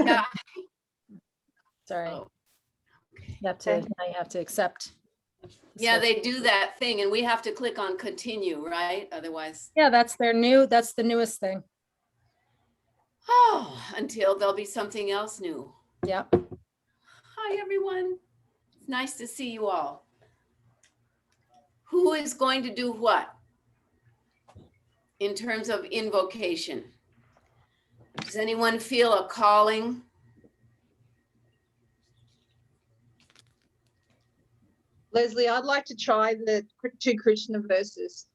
Yeah. Sorry. Oh. Now you have to accept. Yeah, they do that thing and we have to click on continue, right? Otherwise. Yeah, that's the newest thing. Oh, until there'll be something else new. Yep. Hi, everyone. It's nice to see you all. Who is going to do what in terms of invocation? Does anyone feel a calling? Leslie, I'd like to try the 2 Krishna verses.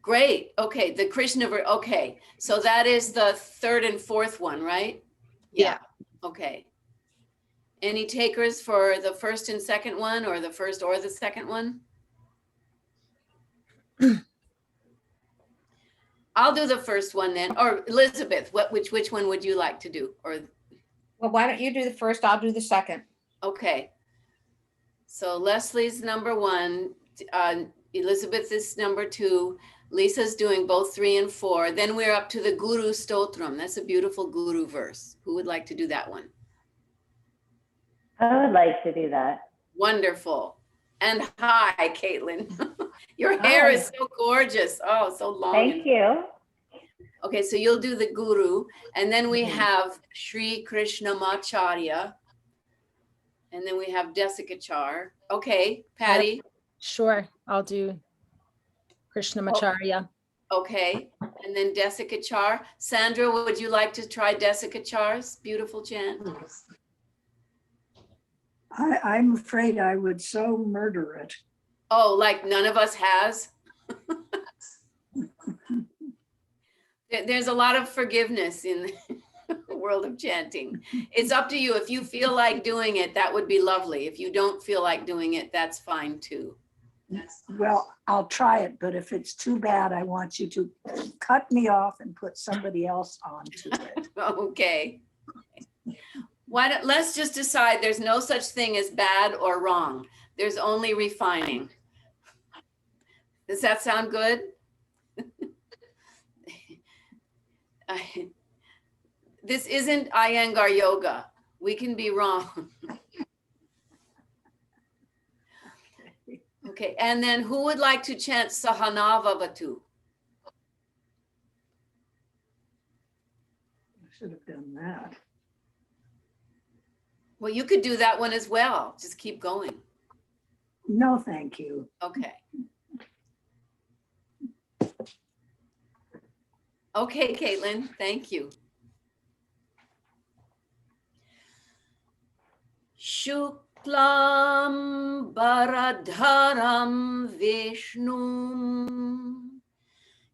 Great. Okay, the Krishna. Okay, so that is the 3rd and 4th one, right? Yeah. Okay. Any takers for the 1st and 2nd one, or the 1st or the 2nd one? I'll do the 1st one then. Or Elizabeth, which one would you like to do? Or Well, why don't you do the first? I'll do the second. okay. So Leslie's number 1, Elizabeth is number 2, Lisa's doing both 3 and 4. Then we're up to the Guru Stotram. That's a beautiful Guru verse. Who would like to do that one? I would like to do that. Wonderful. And hi, Caitlin. Your hair is so gorgeous. Oh, so long. Thank you. Okay, so you'll do the Guru. And then we have Sri Krishna Macharya. And then we have Desikachar. Okay, Patty. Sure, I'll do Krishnamacharya. Okay, and then Desikachar. Sandra, would you like to try Desikachar's beautiful chant? I'm afraid I would so murder it. Oh, like none of us has? There's a lot of forgiveness in the world of chanting. It's up to you. If you feel like doing it, that would be lovely. If you don't feel like doing it, that's fine too. Well, I'll try it, but if it's too bad, I want you to cut me off and put somebody else onto it. Okay. Let's just decide there's no such thing as bad or wrong. There's only refining. Does that sound good? This isn't Iyengar yoga. We can be wrong. Okay, and then who would like to chant Sahanavavatu? I should have done that. Well, you could do that one as well. Just keep going. No, thank you. Okay. Okay, Caitlin, thank you. Shuklam Baradharam Vishnum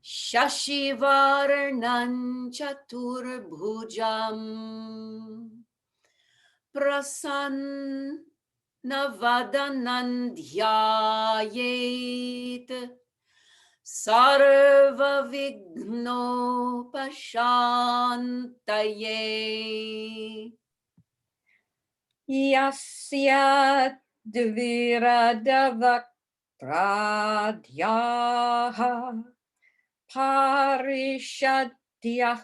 Shashivarnan Chaturbhujam Prasanna Dhyayet Sarva Vigno Pashantaye. Yasya Dviradavakradhyaha Parishadyah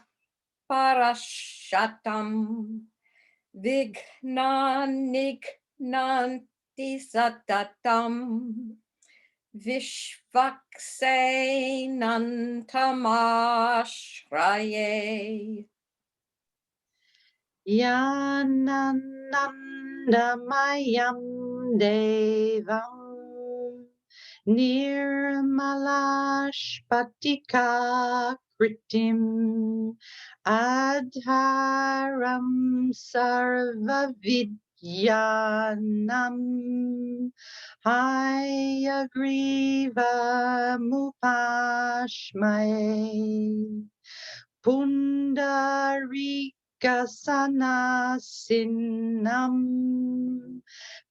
Parashatam Vignaniknanti Satatam Vishvaksenantamashraye. Yanandamayam Devam Nirmalashpatika Kritim Adharam Sarvavidyanam Hayagriva Mupashmae Pundarikasanassinam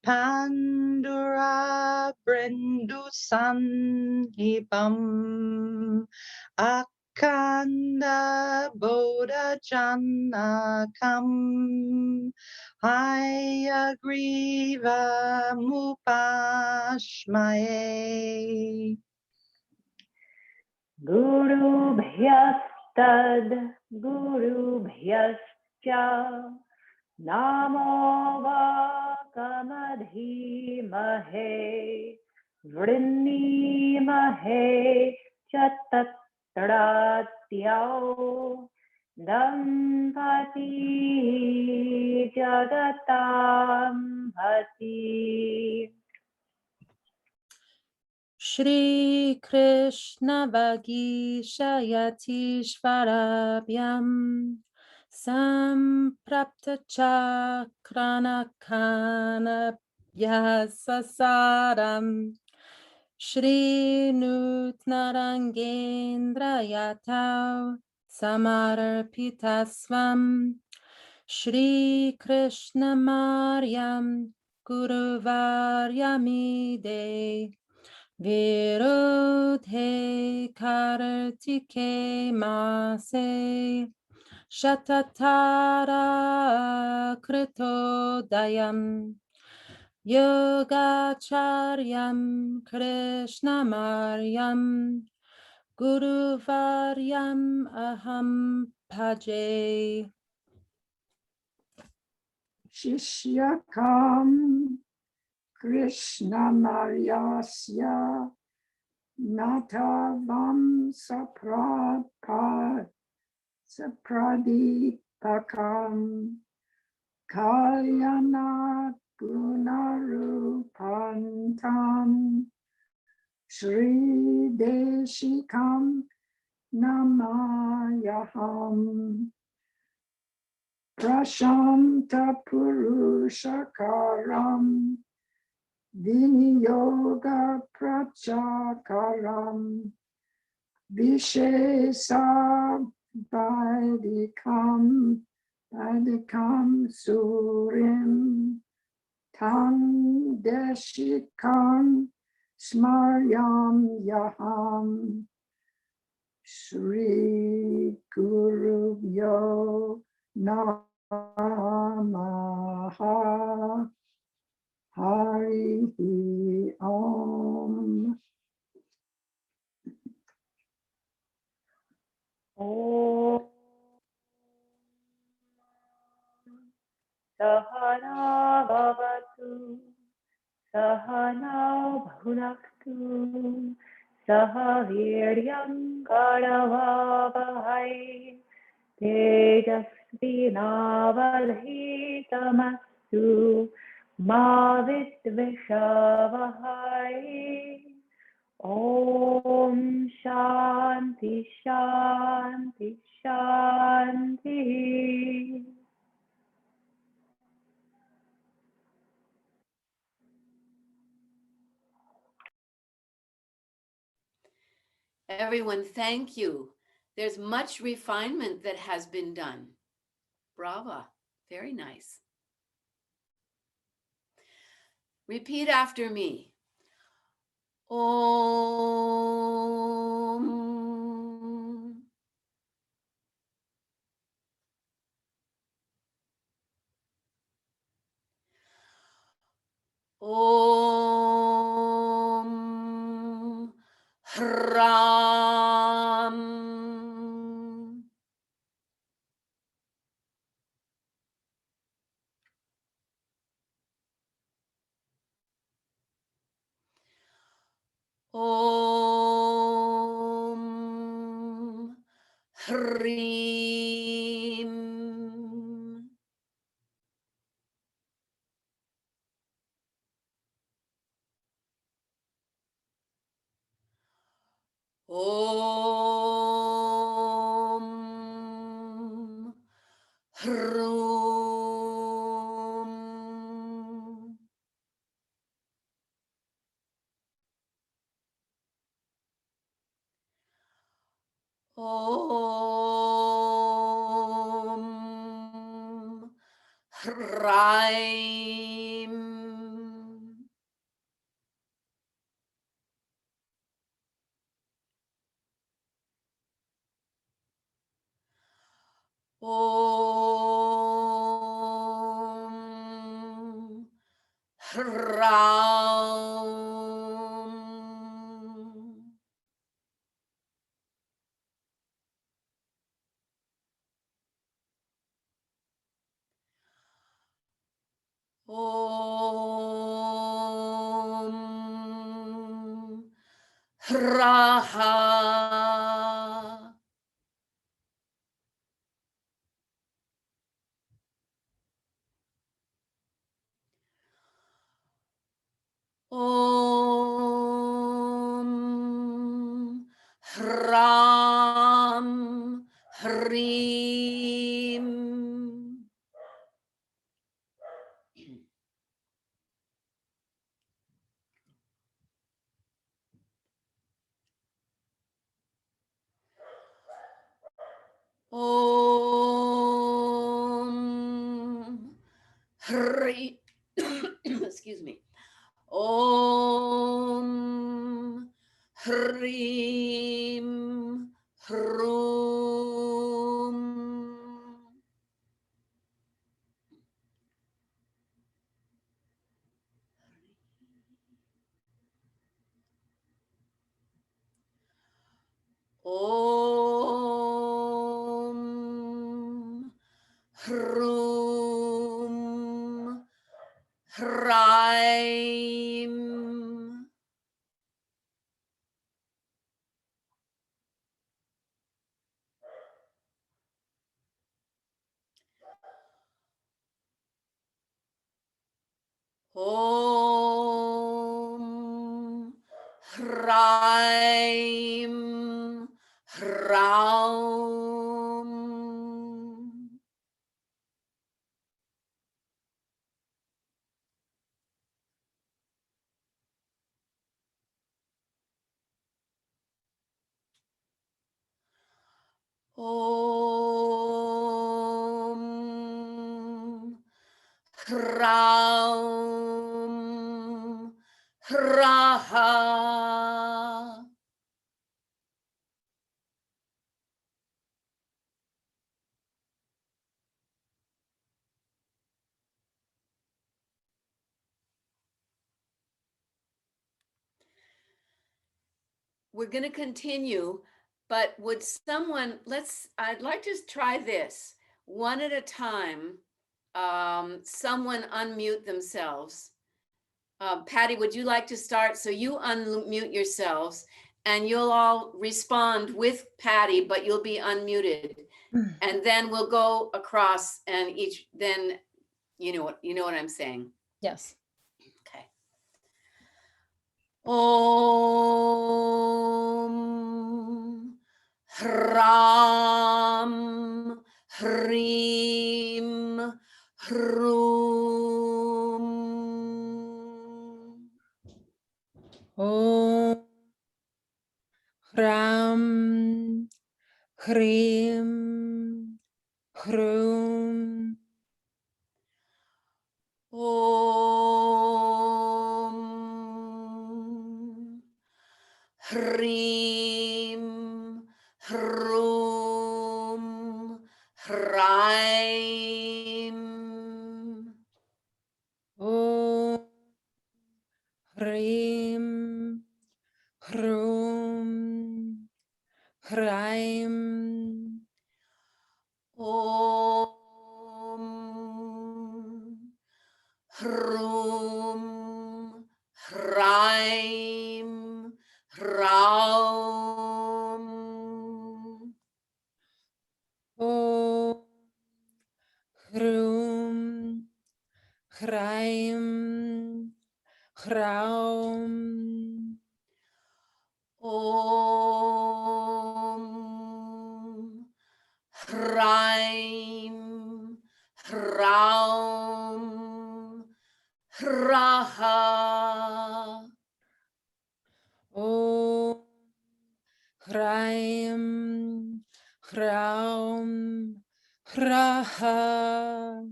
Pandura Brendusanhipam Akanda Bodhajanakam Hayagriva Mupashmae. Guru Bhyastad Guru Bhyascha Namo Vakamadhimahe Vrinnimahe Chatatradyo Dampati Jagatam Hati. Shri Krishna Vagishayatishvarabhyam Samprapta Chakranakanabhyasasaram Shri Nutnarangendra Yatav Samarpitasvam Shri Krishna Maryam Guruvaryamide Virudhe kartike mase shatatara kritodayam yogacharyam krishna maryam guruvaryam aham bhaje. Shishyakam Krishna Maryasya Natavam Sapradipakam Kalyana Gunarupantam Shri Deshikam Namayaham Prashanta Purushakaram Viniyoga Prachakaram Vishesa Vaidikam Surim Tam Deshikam Smaryam Yaham Shri Gurubhyo Namaha Hari Om. Om Sahana Bhavatu Sahana Bhunaktu Sahaviryam Karavavahai Tejasvinavadhitamastu Ma Vidvishavahai. Om Shanti Shanti Shanti. Everyone, thank you. There's much refinement that has been done. Brava. Very nice. Repeat after me. Om. Om. Hram. Om Hrim. Om Hrum. Om Hraim. Om Hraum. Om Raha. Om Hram Hrim. Om Hri. Excuse me. Om Hrim Hrum. Om Hrum Hraim. Om Hraim Hraum. Om Hraum Hraha. We're going to continue, but would someone, I'd like to try this one at a time. Someone unmute themselves. Patty, would you like to start? So you unmute yourselves and you'll all respond with Patty, but you'll be unmuted. And then we'll go across and then you know what I'm saying. Yes. Okay. Om Hram Hrim Hrum. Om Hram Hrim Hrum. Om Hrim Hrum Hraim. Om Hrim Hrum Hraim. Om Hrum Hraim Hraum. Om Hrum Hraim Hraum. Om Hraim Hraum Hraha. Om Hraim Hraum Hraha.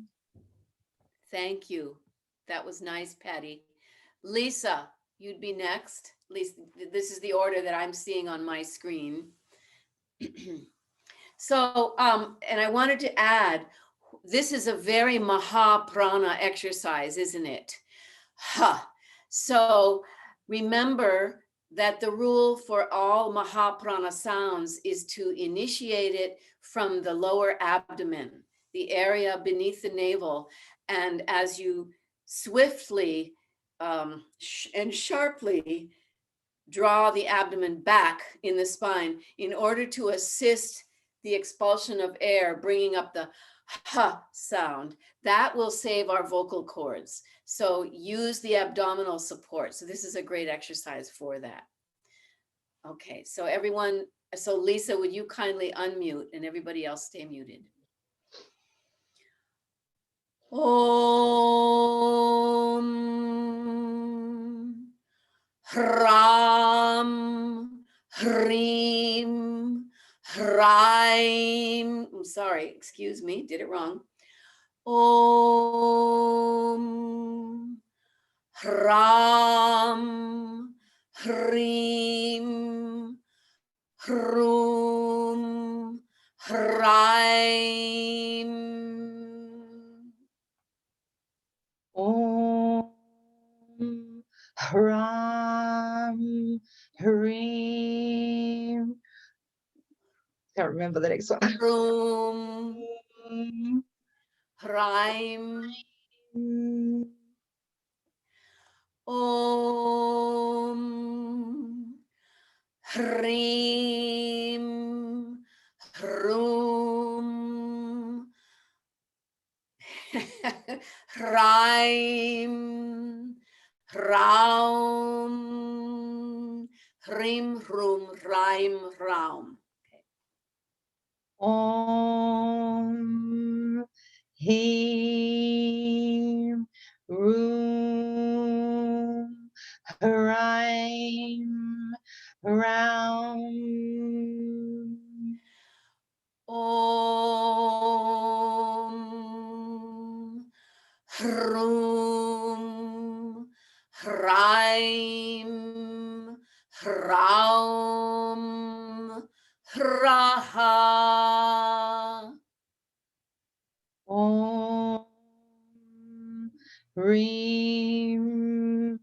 Thank you. That was nice, Patty. Lisa, you'd be next. Lisa, this is the order that I'm seeing on my screen. So, and I wanted to add, this is a very Mahaprana exercise, isn't it? Ha. So remember that the rule for all Mahaprana sounds is to initiate it from the lower abdomen, the area beneath the navel. And as you swiftly and sharply draw the abdomen back in the spine in order to assist the expulsion of air, bringing up the ha sound. That will save our vocal cords. So use the abdominal support. So this is a great exercise for that. Okay, so everyone, so Lisa, would you kindly unmute and everybody else stay muted? Om Hram Hrim Hraim. I'm sorry, excuse me, did it wrong. Om Hram Hrim Hrum Hraim. Om Hram Hrim. Can't remember the next one. Hrum Hrim, Hraim. Om Hrim Hrum Hraim Hraum Hrim Hrum Hraim Hraum. Om Him Rum Hraim Raum. Om Hrum Hraim Hraum Hraha. Om Rim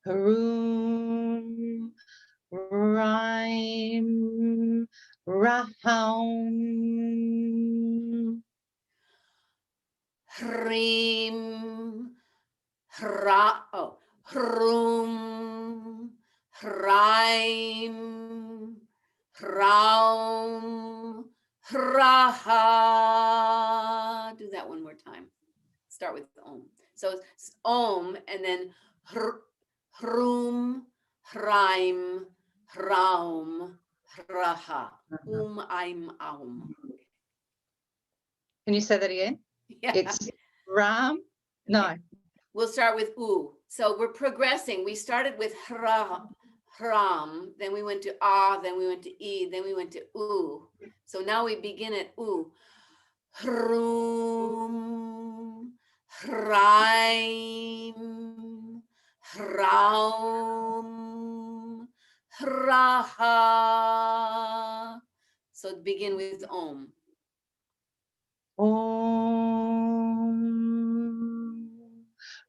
Hrum Rhyme Rahaum. Hrim Hra Hrum Hraim Hraum Hraha. Do that one more time. Start with Om. So it's Om and then Hrum Hraim Hraum Hraha. Aim Aum. Can you say that again? Yeah. It's Ram. No. We'll start with U. So we're progressing. We started with Hram, then we went to Ah, then we went to E, then we went to U. So now we begin at U. Hrum, Hraim, Hraum, Hraha. So begin with Om. Om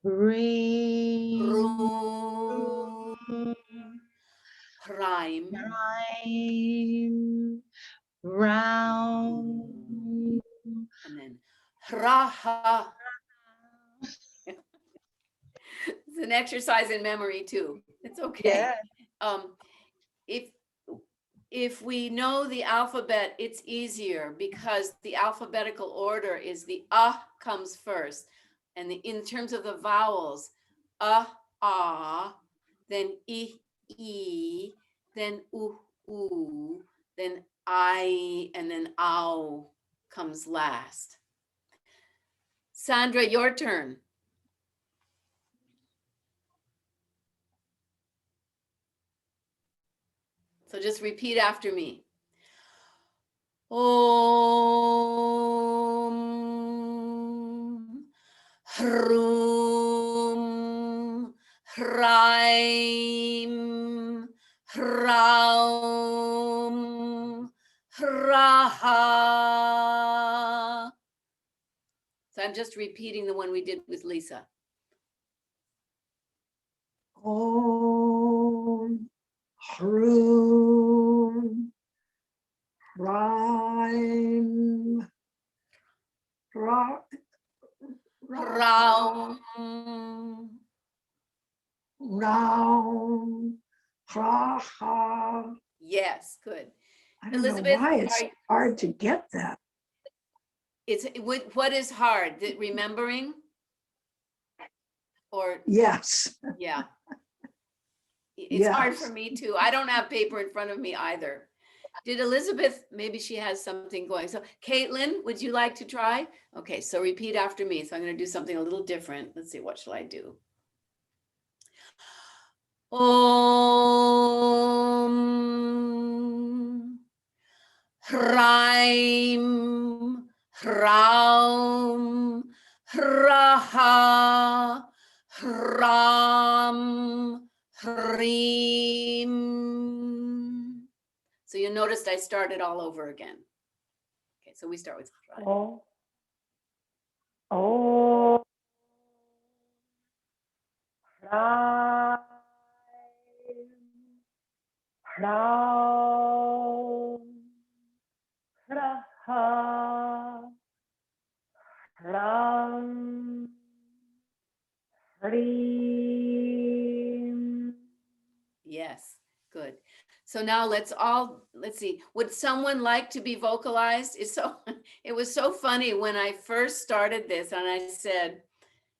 Rim Hrum, Hraim, Rhyme Round. and then Hraha. It's an exercise in memory too. It's okay. Yeah. If we know the alphabet, it's easier because the alphabetical order is the comes first. And in terms of the vowels, then I, then u, then I, and then ow comes last. Sandra, your turn. So just repeat after me. Om Hrum Hraim Hraum Hraha. So I'm just repeating the one we did with Lisa. Om Hrum Rhyme Hraum Raum, Raha. Yes, good. I don't know Elizabeth, why it's are- hard to get that. What is hard? Remembering? Or, Yes, yeah. It's hard Yes. for me too. I don't have paper in front of me either. Did Elizabeth, maybe she has something going. So Caitlin, would you like to try? Okay, so repeat after me. So I'm going to do something a little different. Let's see, what shall I do? Om Hraim Hraum Hraha Hram Hrim. So you noticed I started all over again. Okay, so we start with Hra. Oh. Oh. Ra. Ra. Raha. Ram. Hrim. Yes, good. So now let's see, would someone like to be vocalized? It was so funny when I first started this and I said,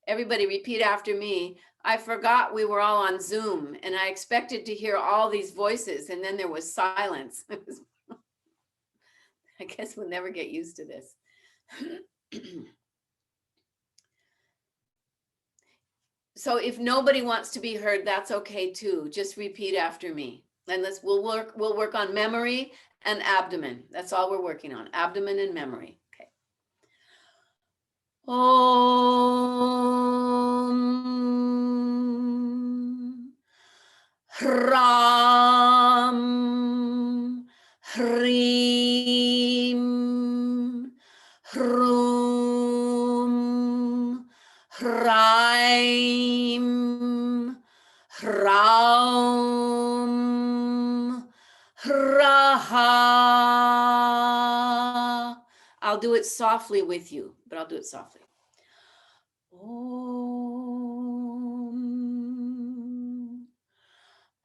everybody repeat after me. I forgot we were all on Zoom and I expected to hear all these voices and then there was silence. I guess we'll never get used to this. So if nobody wants to be heard, that's okay too. Just repeat after me. And we'll work on memory and abdomen. That's all we're working on, abdomen and memory. Okay. Om Hram Hrim Hrum Hraim Hraum Hraha. I'll do it softly with you, but I'll do it softly. Om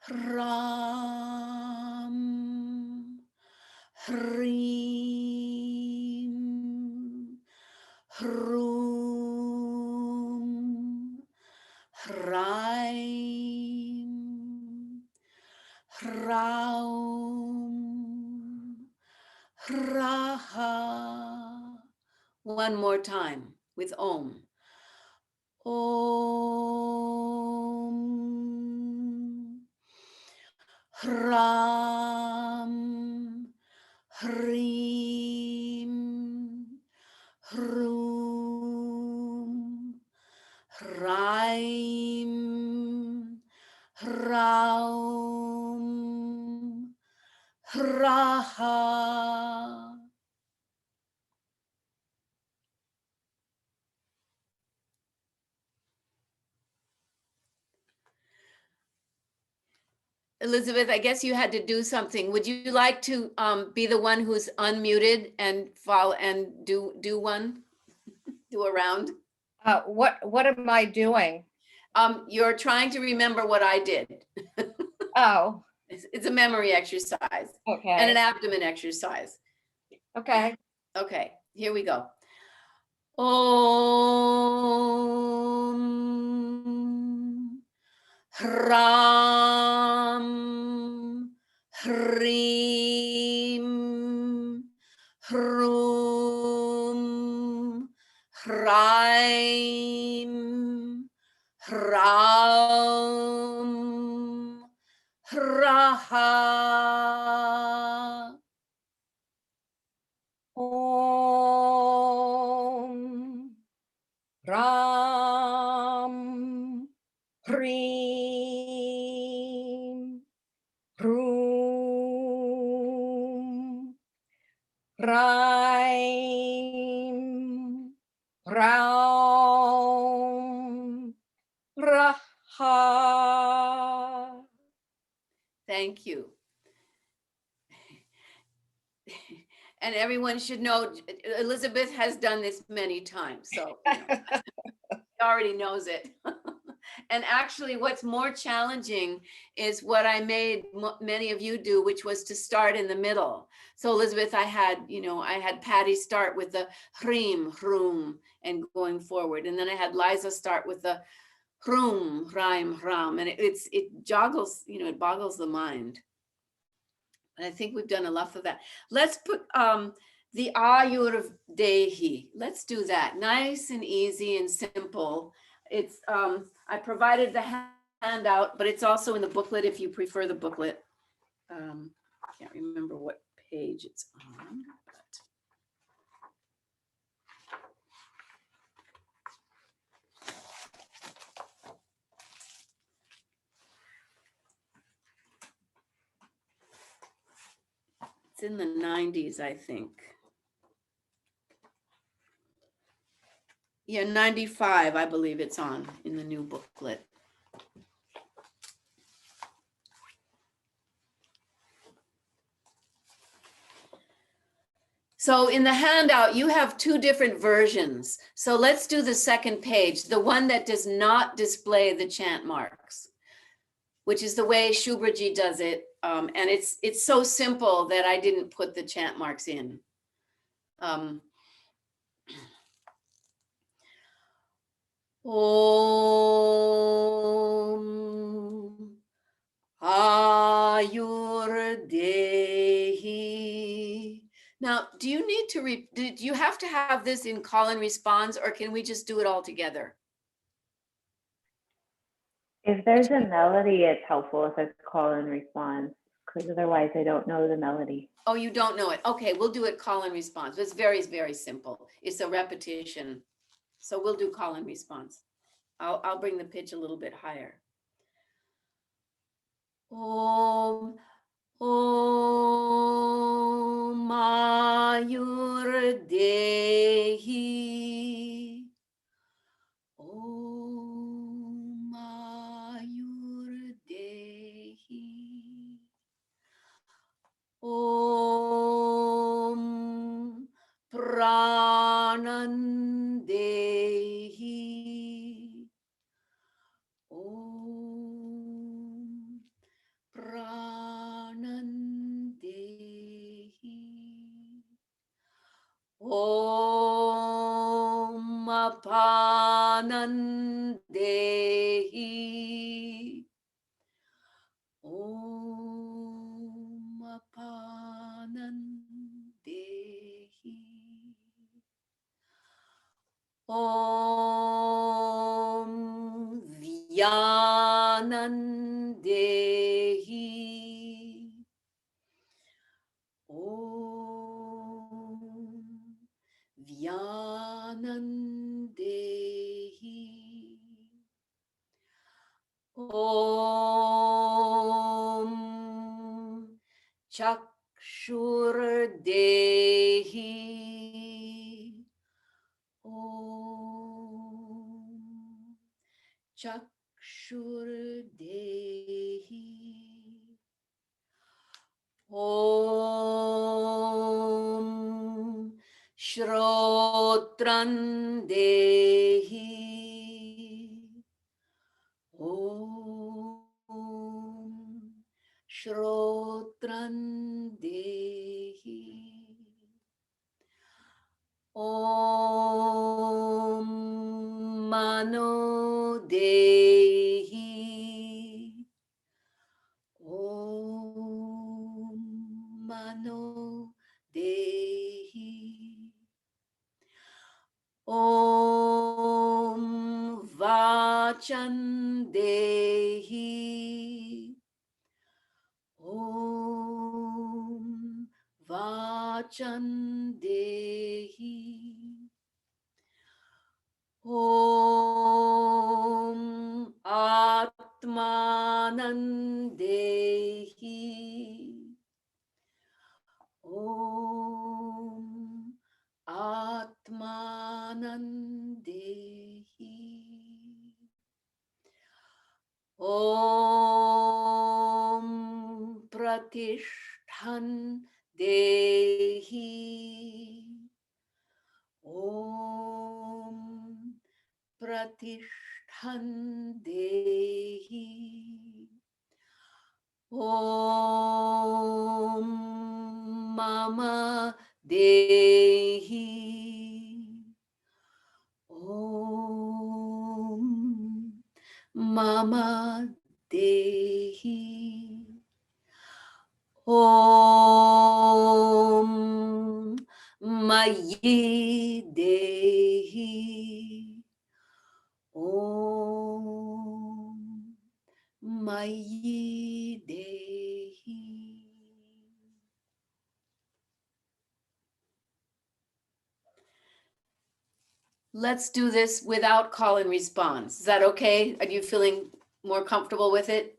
Ram Hrim Hrum Hraim Hraum Hraha. One more time with Om. Om Hram Hrim Hrum Hraim Hraum Hraha. Elizabeth, I guess you had to do something. Would you like to be the one who's unmuted and follow and do one, do a round? What am I doing? You're trying to remember what I did. Oh, It's a memory exercise and an okay. abdomen exercise. Okay. Okay, here we go. Om Hram Hrim Hrum Hraim Hraum Hraha. Om Ram Hrim Hrum Raim Raum Raha. Thank you. And everyone should know, Elizabeth has done this many times, so she already knows it. And actually what's more challenging is what I made many of you do, which was to start in the middle. So Elizabeth, I had Patty start with the hroom, and going forward. And then I had Liza start with the hroom, hram. And it joggles, it boggles the mind. And I think we've done enough of that. Let's put the Āyurmantraḥ. Let's do that. Nice and easy and simple. It's I provided the handout, but it's also in the booklet if you prefer the booklet. Can't remember what page it's on. It's in the 90s, I think. Yeah, 95, I believe it's on in the new booklet. So in the handout, you have two different versions. So let's do the second page, the one that does not display the chant marks, which is the way Shubraji does it. And it's so simple that I didn't put the chant marks in. Om Āyurmantraḥ. Now, do you need to do you have to have this in call and response, or can we just do it all together? If there's a melody, it's helpful if it's call and response, because otherwise I don't know the melody. Oh, you don't know it. Okay, we'll do it call and response. It's very, very simple. It's a repetition. So we'll do call and response. I'll bring the pitch a little bit higher. Om Āyurmantraḥ. Om Āyurmantraḥ. Om Pranandehi. Om Pranandehi. Om Apanandehi. Om Apanandehi. Om Dhyanandehi. Om Dhyanandehi. Om Chakshurdehi. Om Chakshurdehi. Om Shrotrandehi. Om Shrotrandehi. Om Manodehi. Om Manodehi. Om Vachandehi. Om Vachandehi. Om Atmanandehi. Om Atmanandehi. Om Pratishthandehi. Om Pratishthandehi. Dehi. Om Mama Dehi. Om Mama Dehi. Om Mayi Dehi. Om Mayi Dehi. Let's do this without call and response. Is that okay? Are you feeling more comfortable with it?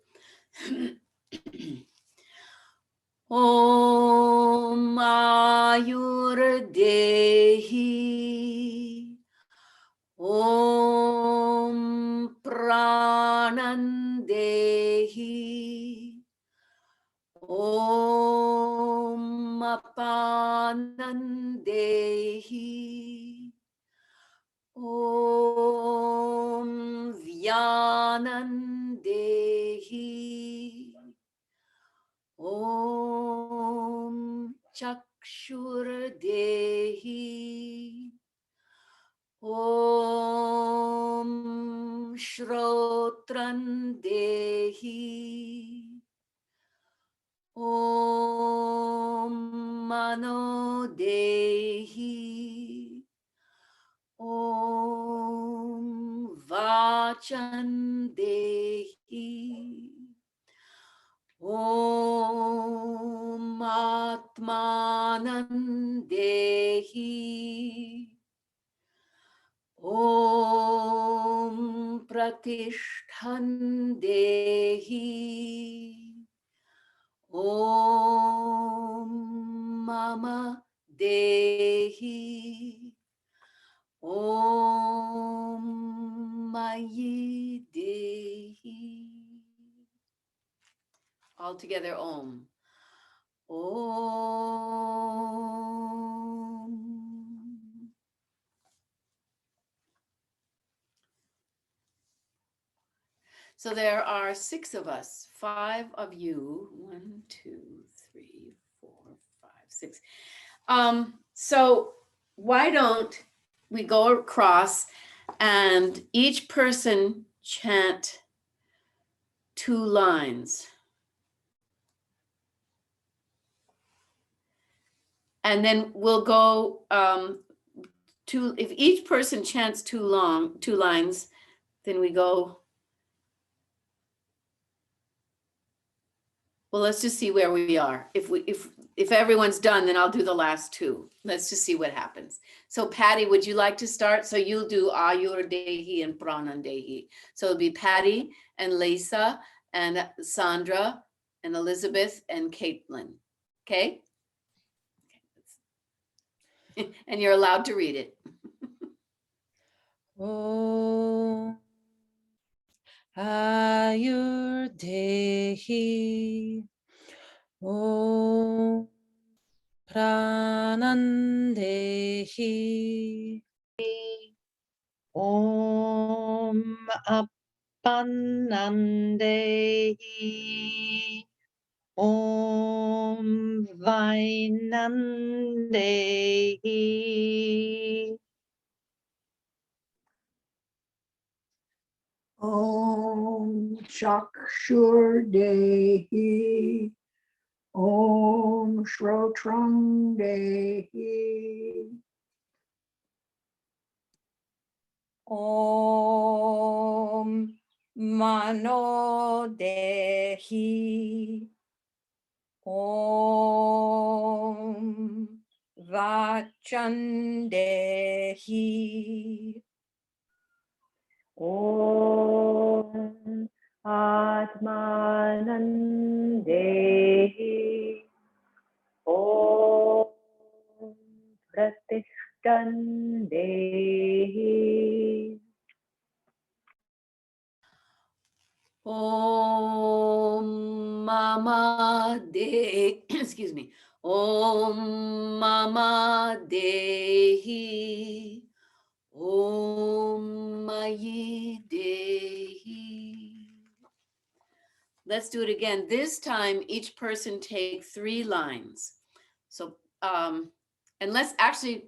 Om Āyurmantraḥ. Om Pranandehi. Om Apanandehi. Om Vyanandehi. Om Chakshurdehi. Om Shrotrandehi. Om Manodehi. Om Vachandehi. Om Atmanandehi. Om Pratishtandehi. Om Mama Dehi. Om Mayi Dehi. All together, Om. Om. So there are 6 of us, 5 of you. 1, 2, 3, 4, 5, 6. So why don't we go across and each person chant 2 lines. And then we'll go if each person chants 2 lines, then we go. Well, let's just see where we are. If everyone's done, then I'll do the last 2. Let's just see what happens. So Patty, would you like to start? So you'll do Āyurmantraḥ and Pranandehi. So it'll be Patty and Lisa and Sandra and Elizabeth and Caitlin. Okay? And you're allowed to read it. Om Āyurmantraḥ. Om Pranandehi. Om Apanandehi. Om Vainandehi. Om Chakshurdehi. Om Shrotrandehi. Om Manodehi. Om Vachandehi. Om Atmanandehi. Om Pratishtandehi. Om Mama De, excuse me. Om Mama Dehi. Om Mayi Dehi. Let's do it again. This time, each person take 3 lines. So, and let's actually,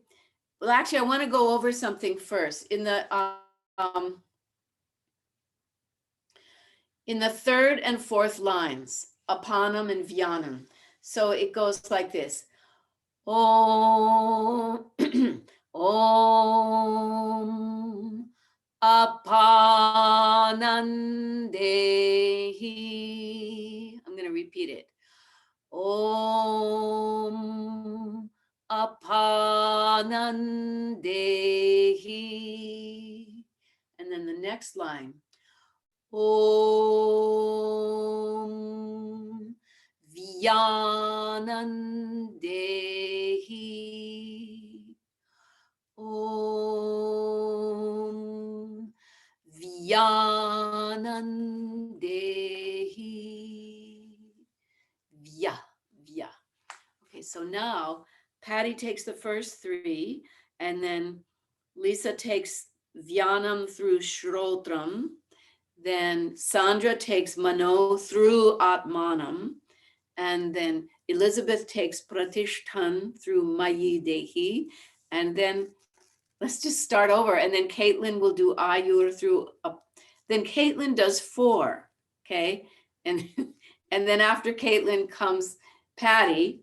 I want to go over something first. In the 3rd and 4th lines, Apanam and Vyanam. So it goes like this. Om, Om, Apanandehi. I'm going to repeat it. Om, Apanandehi. And then the next line. Om Vyanandehi. Om Vyanandehi. Vya. Okay, so now Patty takes the first 3, and then Lisa takes Vyanam through Shrotram. Then Sandra takes Mano through Atmanam. And then Elizabeth takes Pratishtan through Mayi Dehi. And then let's just start over. And then Caitlin will do Ayur through, then Caitlin does 4, okay? And then after Caitlin comes Patty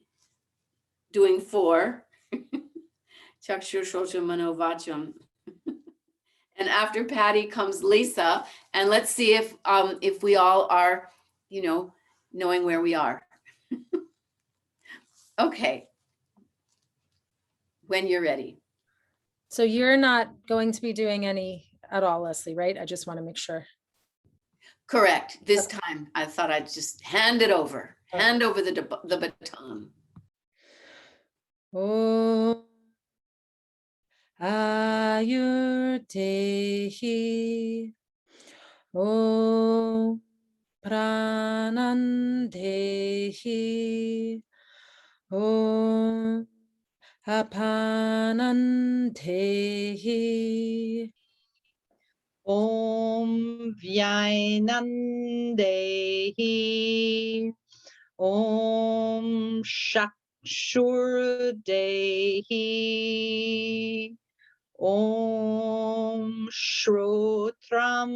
doing 4. Chakshur Shosha Mano Vacham. And after Patty comes Lisa, and let's see if we all are, knowing where we are. Okay. When you're ready. So you're not going to be doing any at all, Leslie, right? I just want to make sure. Correct. This time, I thought I'd just hand it over. Okay. Hand over the baton. Om Āyurmantraḥ. Om Pranandehi. Om Apanandehi. Om Vyainandehi. Om Shakshurdehi. Om Shrotram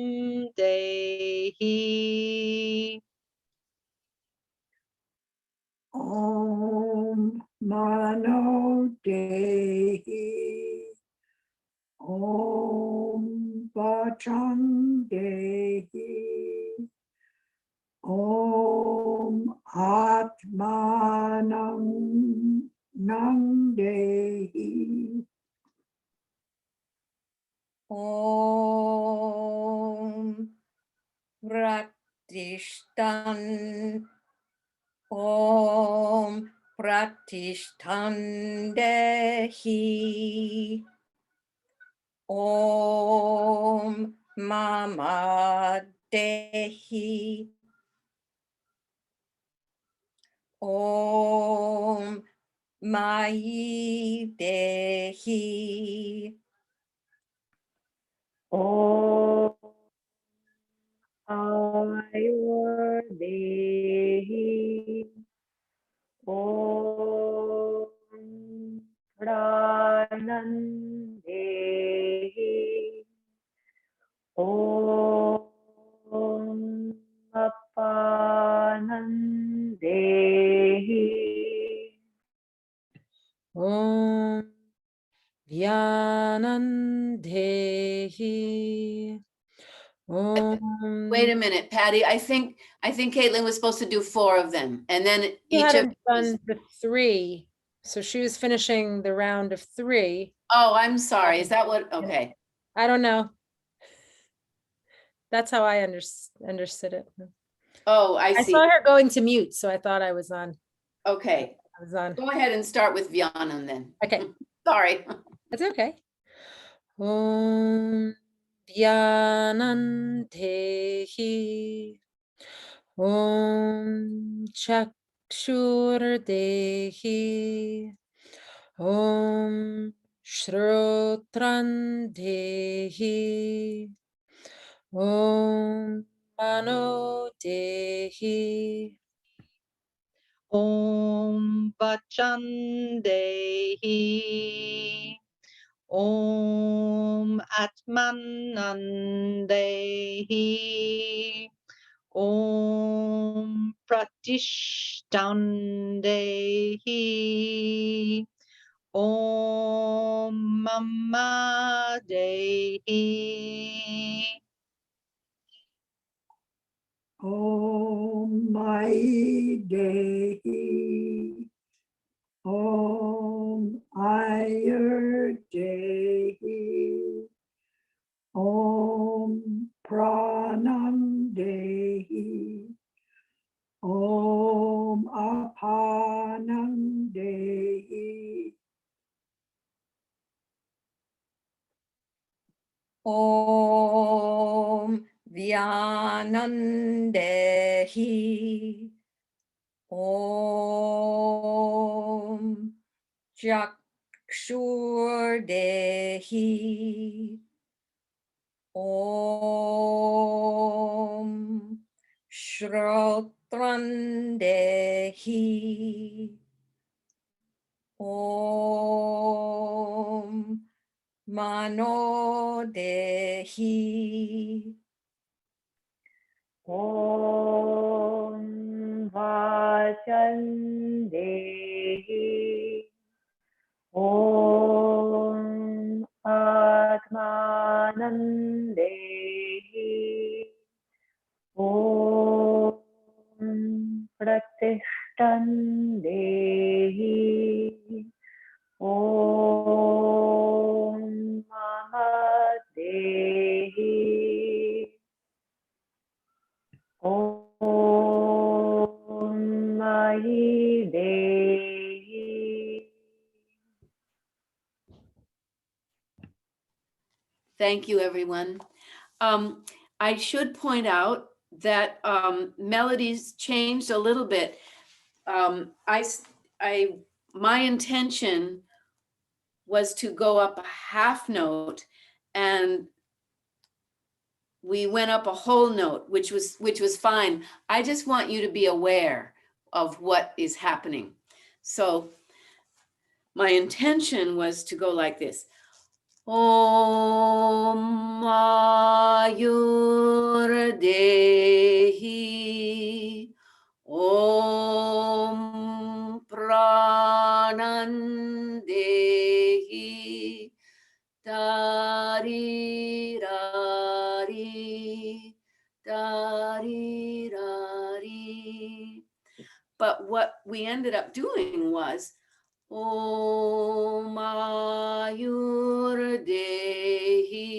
Dehi. Om Mano Dehi. Om Bhadram Dehi. Om Atmanam Dehi. Om Pratishtan. Om Pratishtandehi. Om Mama Dehi. Om Mayi Dehi. Om Āyurmantraḥ. Om Pranandehi. Om Apanandehi. Om Vyanandehi. Om. Wait a minute, Patty. I think Caitlin was supposed to do 4 of them, and then She each of. hadn't done the 3, so she was finishing the round of 3. Oh, I'm sorry. Is that what? Okay. I don't know. That's how I understood it. Oh, I I see. saw her going to mute, so I thought I was on. Okay. I was on. Go ahead and start with Vyanam then. Okay, Sorry. that's okay. Om Vyanandehi. Om Chakshurdehi. Om Shrotran Dehi. Om Mano Dehi. Om Vachan Dehi. Om Atmanan Dehi. Om Pratishtan Dehi. Om Mama Dehi. Om Mai Dehi. Om Ayur Dehi. Om Pranam Dehi. Om Apanam Dehi. Om Vyanandehi. Om Chakshurdehi. Om Shrotrandehi. Om Mano Dehi. Om Vachan Dehi. Om Atmanan Dehi. Om Pratishtan Dehi. Om Mama Dehi. Om Mahi Dehi. Thank you, everyone. I should point out that melodies changed a little bit. My intention was to go up a half note, and we went up a whole note, which was fine. I just want you to be aware of what is happening. So my intention was to go like this. Om Ayur Dehi. Om Pranan Dehi. Dari Rari. Dari Rari. But what we ended up doing was Om Ayur Dehi.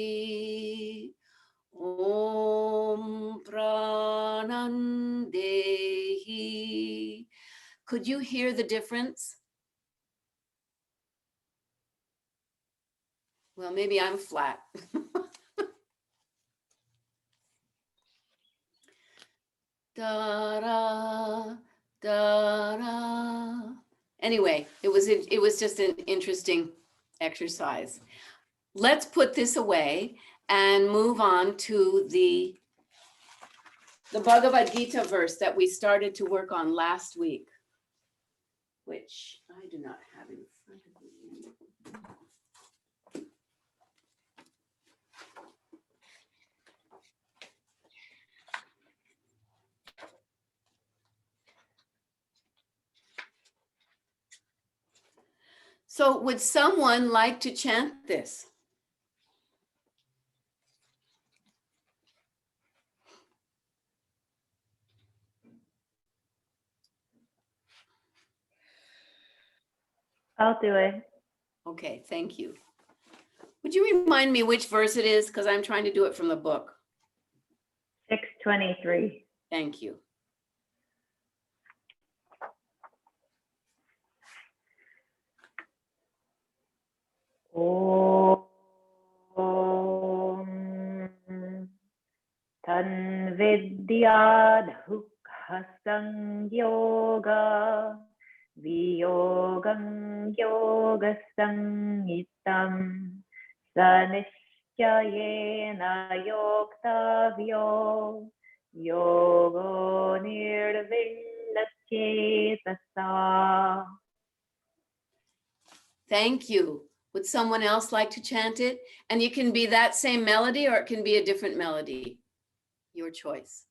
Om Pranan Dehi. Could you hear the difference? Well, maybe I'm flat. Da-ra, da-ra. Anyway, it was just an interesting exercise. Let's put this away and move on to the Bhagavad Gita verse that we started to work on last week, which I do not have in front of me. So would someone like to chant this? I'll do it. Okay, thank you. Would you remind me which verse it is? Because I'm trying to do it from the book. 623. Thank you. Om Tanvidyad Hukha Sangyoga Viyogam yogasangitam Sanishchayena yoktavyo Yogo nirvinnachetasa. Thank you. Would someone else like to chant it? And you can be that same melody or it can be a different melody. Your choice.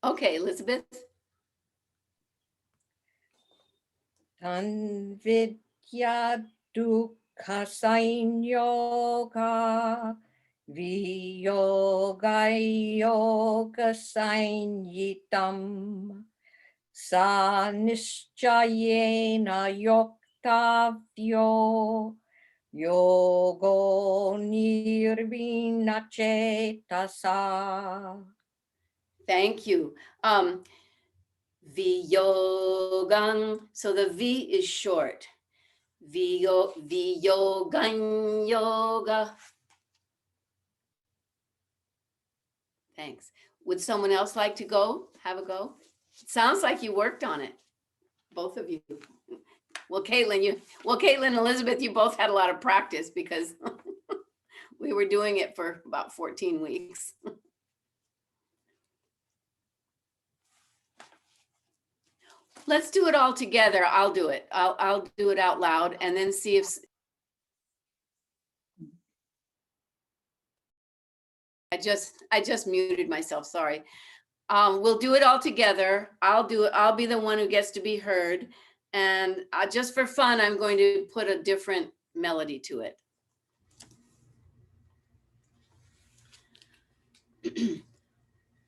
Okay, Elizabeth. Tanvidya dukkha sanyoga viyoga yoga sanyitam Sanishchayena yoktavyo yogo nirvinachetasa. Thank you. Viyogang. So the V is short. Viyogan yoga. Thanks. Would someone else like to go? Have a go? It sounds like you worked on it, both of you. Well, Caitlin, and Elizabeth, you both had a lot of practice because we were doing it for about 14 weeks. Let's do it all together. I'll do it. I'll do it out loud and then see if I just muted myself. Sorry. We'll do it all together. I'll do it. I'll be the one who gets to be heard. And just for fun, I'm going to put a different melody to it.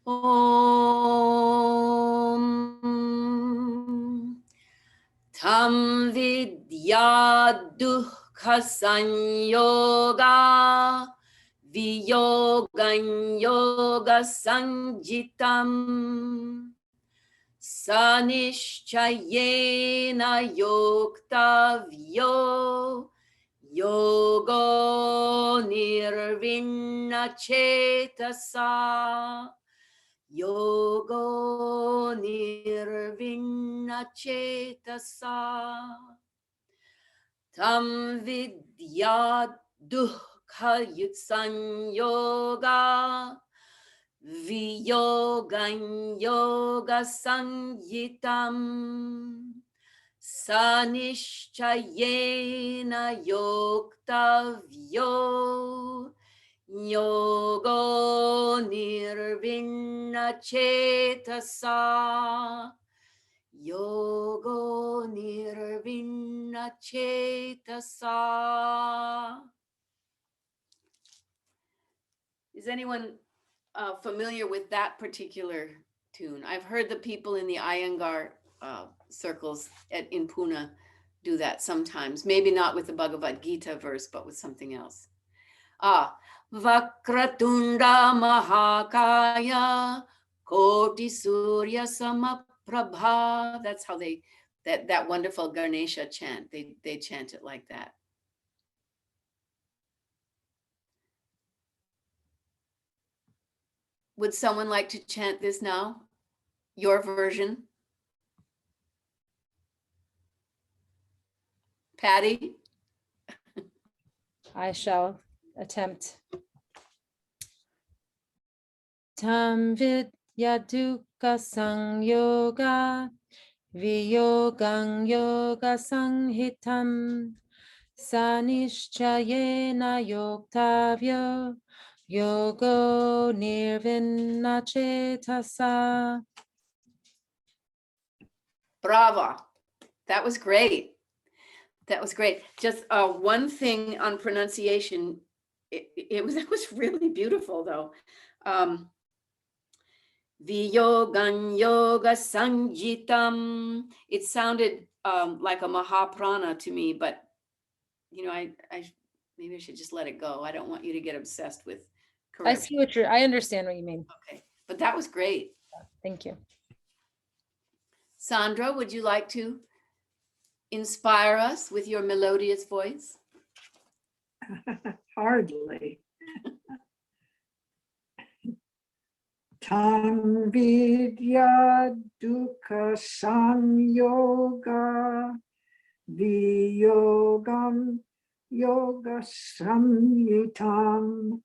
Om Tam Vidya Dukkha Sanyoga Viyogan Yoga Sanjitam Sanishchayena Yoktavyo Yogo Nirvinnachetasa Yogo Nirvinnachetasa Tam Vidya Dukkha Sanyoga Viyogan Yoga Sanyitam Sanishchayena Yoktavyo Yogo Nirvinnachetasa Yogo Nirvinnachetasa. Is anyone familiar with that particular tune? I've heard the people in the Iyengar circles in Pune do that sometimes. Maybe not with the Bhagavad Gita verse, but with something else. Vakratunda Mahakaya Koti Surya Samaprabha. That's how that wonderful Ganesha chant. They chant it like that. Would someone like to chant this now? Your version? Patty? I shall attempt. Tam vidya dukkha sanyoga viyogang yoga sanhitam sanishchayena yoktavyo yogo nirvinnachetasa. Brava. That was great. That was great. Just one thing on pronunciation. It was really beautiful though. Viyogan yoga sanjitam. It sounded like a Mahaprana to me, but you know, I maybe I should just let it go. I don't want you to get obsessed with I correction. see what I understand what you mean. Okay, but that was great. Thank you. Sandra, would you like to inspire us with your melodious voice? Hardly. Tam vidya dukkha samyoga viyogam yoga samyitam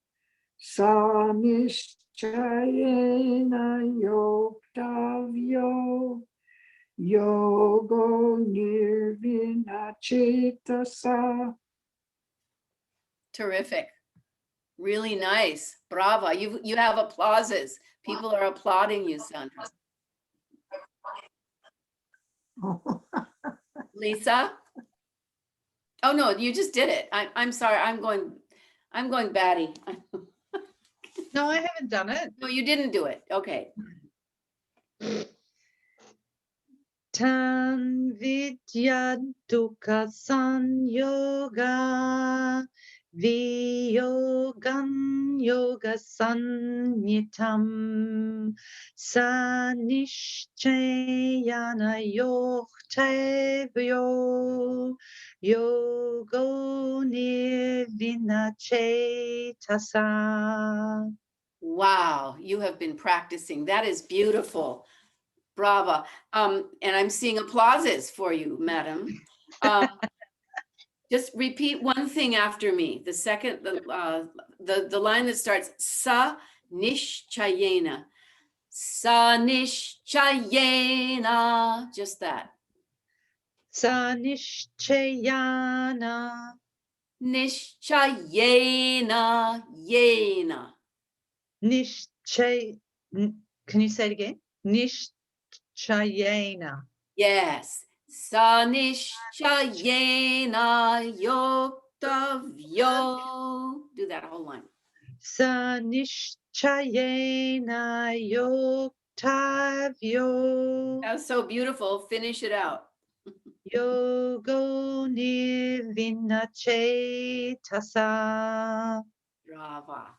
sa nischayena yoktavyo yogo nirvinachetasa. Terrific. Really nice. Bravo. You have applauses. People are applauding you, Sandra. Lisa? Oh no, you just did it. I'm sorry. I'm going batty. No, I haven't done it. No, you didn't do it. Okay. Tan vidya dukkha sanyoga viyogam yoga sanyitam sanishchayana yoktavyo yogo nirvinachetasa. Wow, you have been practicing. That is beautiful. Brava. And I'm seeing applauses for you, madam. Just repeat one thing after me. The second, the line that starts sa nischayena. Sa nischayena. Just that. Sanishchayana. Nischayena. Yena. Can you say it again? Nishchayena. Yes. Sa nischayena yoktavyo. Do that whole line. Sanishchayena yoktavyo. That was so beautiful. Finish it out. Yogo nirvinachetasa. Brava.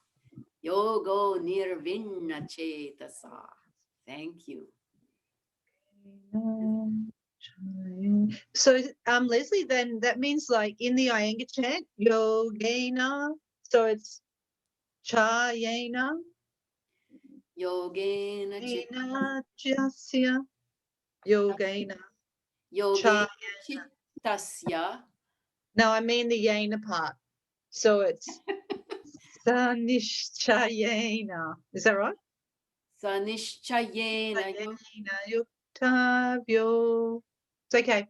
Yogo nirvinachetasa. Thank you. So, Leslie, then that means like in the Iyengar chant, yogena. So it's chayena. Yogena Yena jasya. Yogena. Yoge chittasya. No, I mean the yena part. So it's sanishchayena. Is that right? Sanishchayena. Yena yuktavyo. It's okay.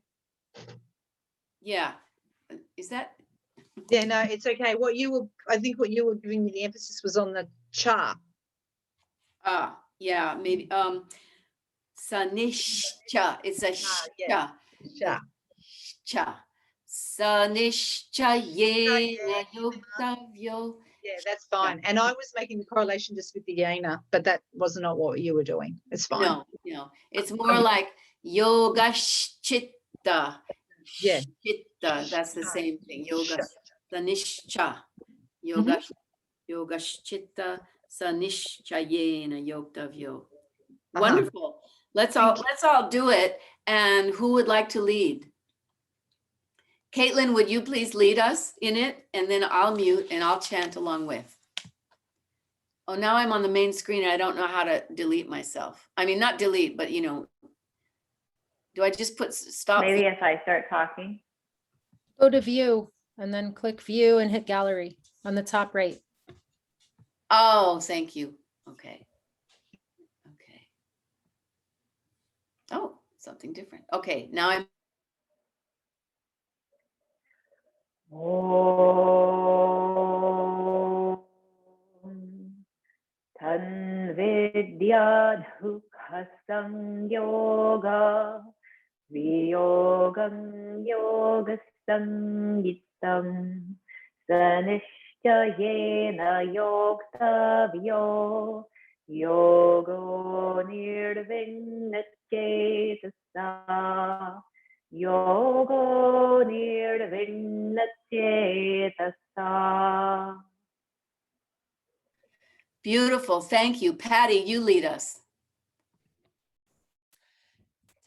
Yeah. Is that? Yeah, no, it's okay. I think what you were giving me the emphasis was on the cha. Yeah, maybe. Sanishcha. It's a yeah. sha. Cha. Sanishchayena yoktavyo. Yeah, that's fine. And I was making the correlation just with the yena, but that was not what you were doing. It's fine. No. It's more like yoga chitta. Yeah. Chitta. That's the same thing. Yoga sanishcha. Yoga chitta sanishchayena yoktavyo. Wonderful. Let's all do it. And who would like to lead? Caitlin, would you please lead us in it? And then I'll mute and I'll chant along with. Oh, now I'm on the main screen. And I don't know how to delete myself. I mean, not delete, but do I just put stop? Maybe if I start talking. Go to view and then click view and hit gallery on the top right. Oh, thank you. Okay. Oh, something different. Okay, now I'm. Om Tan Vidya Dukkha Samyoga Viyogam Yoga Samyitam Sanishchayena Yoktavyo Yogo Nirvinachetasa Yogo Nirvinachetasa. Beautiful. Thank you. Patty, you lead us.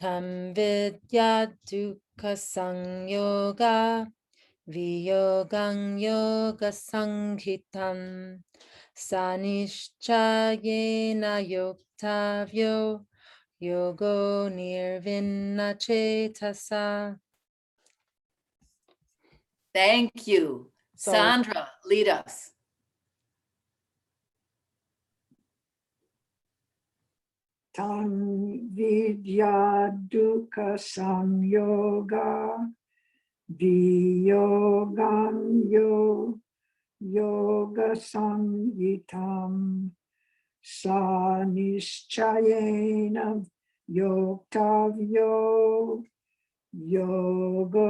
Tam vidya dukkha samyoga viyogam yoga sanghitam Sanishchayena yoktavyo yogo nirvinna cetasa. Thank you. So- Sandra, lead us. Tam vidya dukkha samyoga viyogan yoga samyitam sa nischayena yoktavyo yogo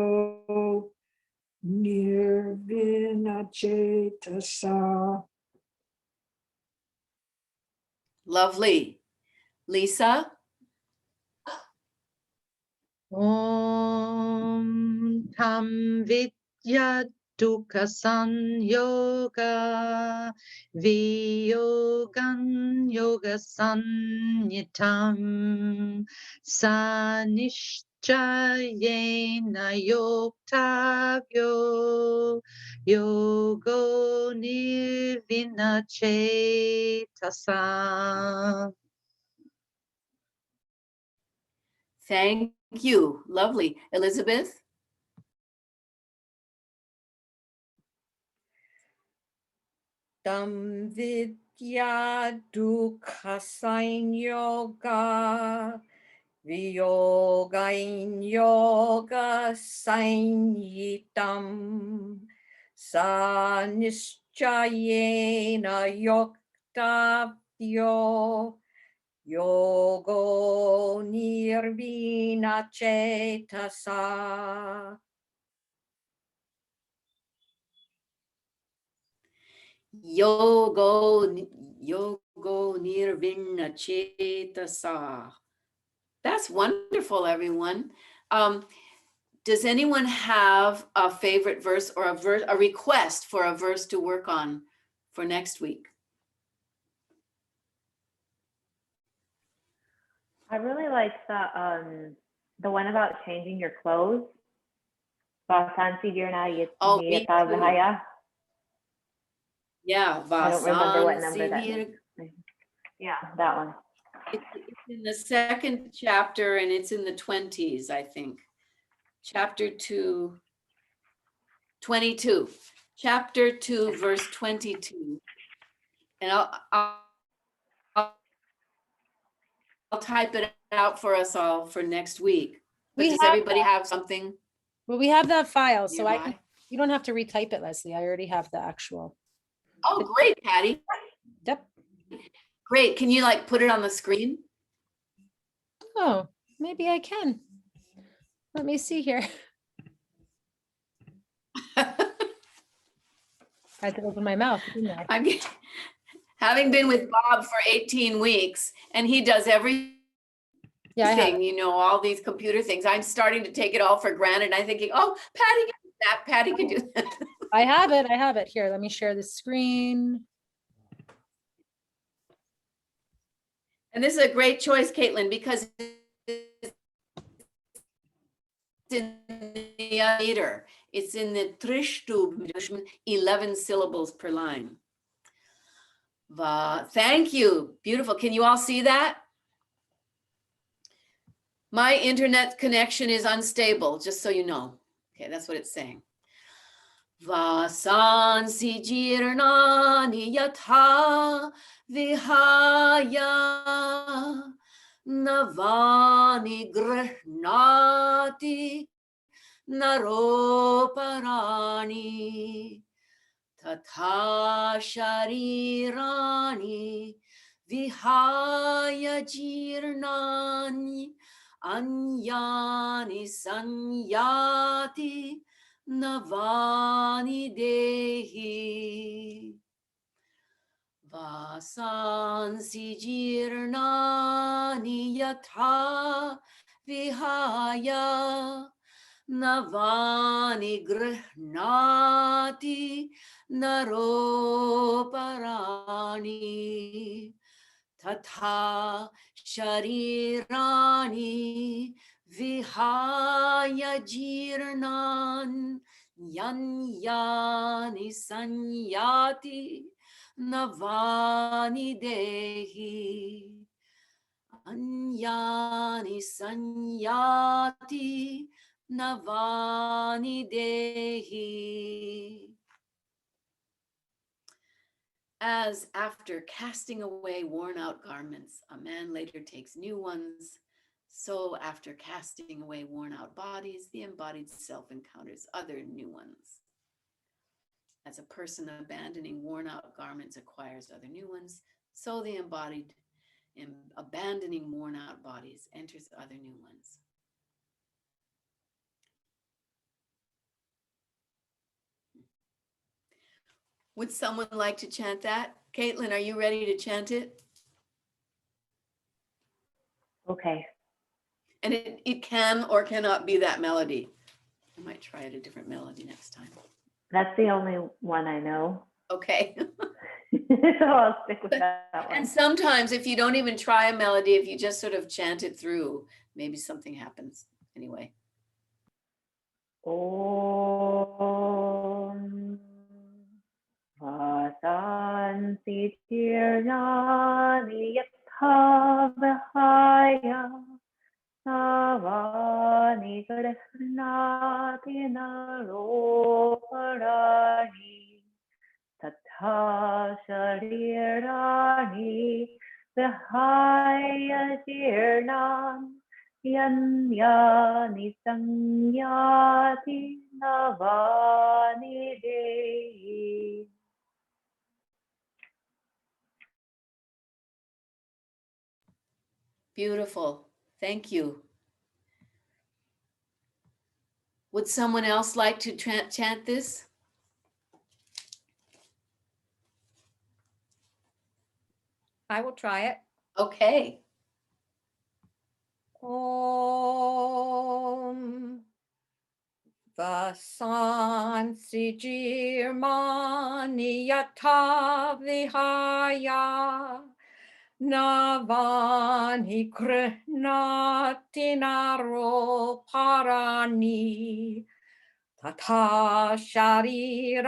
nirvina cetasa. Lovely. Lisa? Om Tam Vidya Dukkha Sanyoga Viyogan Yoga Sanyitam Sanishchayena Yoktavyo Yogo Nirvina Cetasa. Thank you. Lovely. Elizabeth? Tam vidya dukkha yoga viyogain yoga sanyitam sa nischayena yoktavyo yogo nirvina cetasa. Yogo nirvinna cetasa. That's wonderful, everyone. Does anyone have a favorite verse or a request for a verse to work on for next week? I really like the one about changing your clothes. Vasansi Dirna Oh, me too. Yatavahaya. Yeah, I don't remember what number that Vasansi. is. Yeah, that one. It's in the second chapter and it's in the 20s, I think. Chapter 2, 22. Chapter 2, verse 22. And I'll type it out for us all for next week. But We does have everybody have something Well, we have that file, so I can, nearby? you don't have to retype it, Leslie. I already have the actual. Oh, great, Patty. Yep. Great. Can you like put it on the screen? Oh, maybe I can. Let me see here. I had to open my mouth, didn't I? I'm having been with Bob for 18 weeks and he does everything, Yeah, I have it. you know, all these computer things. I'm starting to take it all for granted. I'm thinking, oh, Patty can do that. Patty can do that. I have it. I have it. Here, let me share the screen. And this is a great choice, Caitlin, because it's in the meter. It's in the Trishtu, 11 syllables per line. Thank you. Beautiful. Can you all see that? My internet connection is unstable, just so you know. Okay, that's what it's saying. Vasansi jirnani yatha vihaya navani grihnati naroparani tatha sharirani vihaya jirnani anyani sanyati navani dehi vasansi jirnani yatha vihaya navani grihnati naroparani tatha sharirani vihaya jirnan Yanyani sanyati navani dehi. Anyani sanyati navani dehi. As after casting away worn out garments, a man later takes new ones, so after casting away worn out bodies, the embodied self encounters other new ones. As a person abandoning worn out garments acquires other new ones, so the embodied abandoning worn out bodies enters other new ones. Would someone like to chant that? Caitlin, are you ready to chant it? Okay. And it can or cannot be that melody. I might try it a different melody next time. That's the only one I know. Okay. So I'll stick with that one. And sometimes if you don't even try a melody, if you just sort of chant it through, maybe something happens. Anyway. Om Vasanti Tirnani Yatha Vihaya Navani Grihnati Naroparani Tatha Sharirani Vihaya Tirnam Yanyani Sanyati Navani Dehi. Beautiful. Thank you. Would someone else like to chant this? I will try it. Okay. Om Vasansi Jirmani Yatha Vihaya Navani Grihnati Naroparani Tatha Sharirani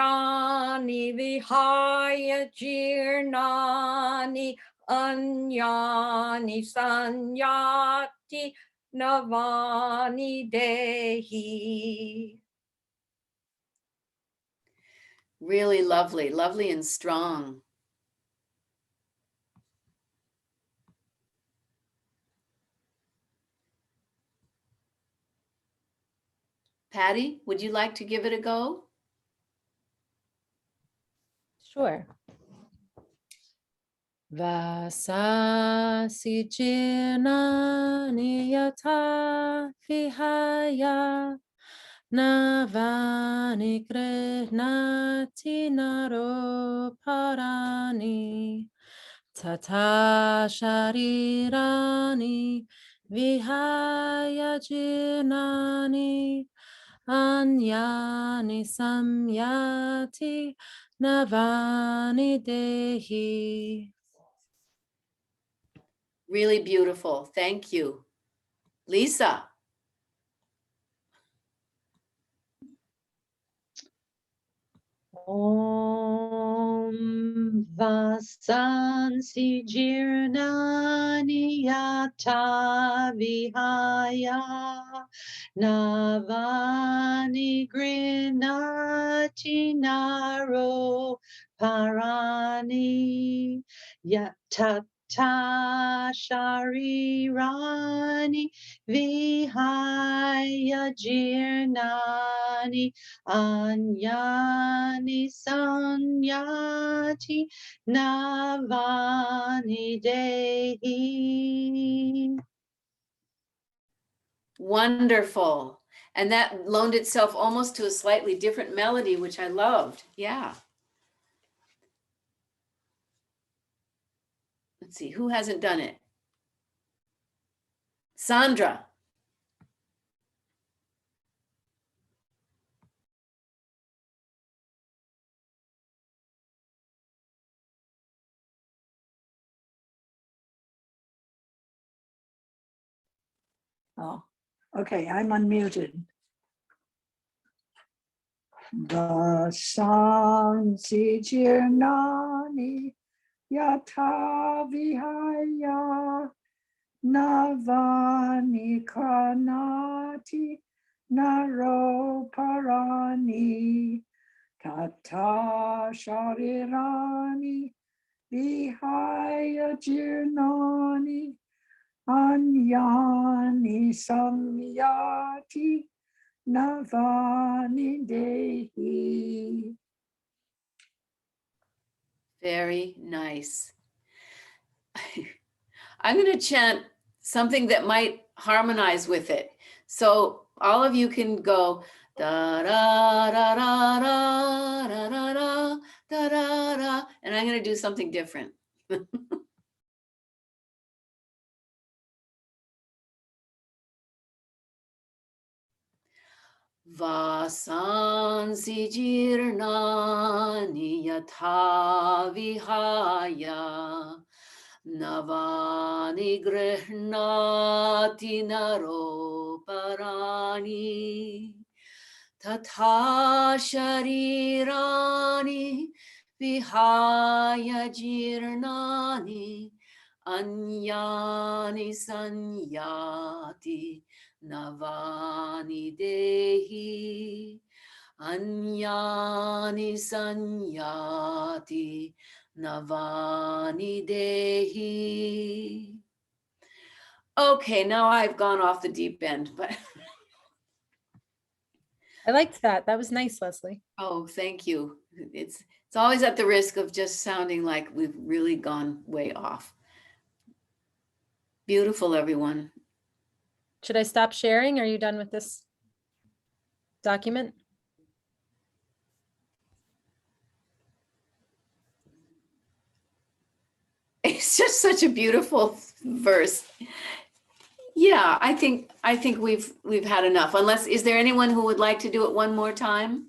Vihaya Jirnani Anyani Sanyati Navani Dehi. Really lovely, lovely and strong. Patty, would you like to give it a go? Sure. Vasasi jinani yata vihaya navani grihnati naroparani tata sharirani vihaya jinani anyani samyati navani dehi. Really beautiful. Thank you. Lisa. Om Vasansi Jirnani Yata Vihaya Navani Grinati Naro Parani Yatata Sharirani Vihaya Jirnani Anyani Sanyati Navani Dehi. Wonderful. And that loaned itself almost to a slightly different melody, which I loved. Yeah. Let's see, who hasn't done it? Sandra. Oh, okay, I'm unmuted. Vasansi jirnani yatha vihaya navani karnati naroparani tata sharirani vihaya jirnani anyani samyati navani dehi. Very nice. I'm going to chant something that might harmonize with it. So all of you can go da da da da da da da da da da da, and I'm going to do something different. Vasansi jirnani yatha vihaya navani grihnati naroparani tatha sharirani vihaya jirnani anyani sanyati navani dehi anyani sanyati navani dehi. Okay, now I've gone off the deep end, but I liked that. That was nice, Leslie. oh, thank you. It's always at the risk of just sounding like we've really gone way off. Beautiful, everyone. Should I stop sharing? Are you done with this document? It's just such a beautiful verse. Yeah, I think we've had enough. Unless, is there anyone who would like to do it one more time?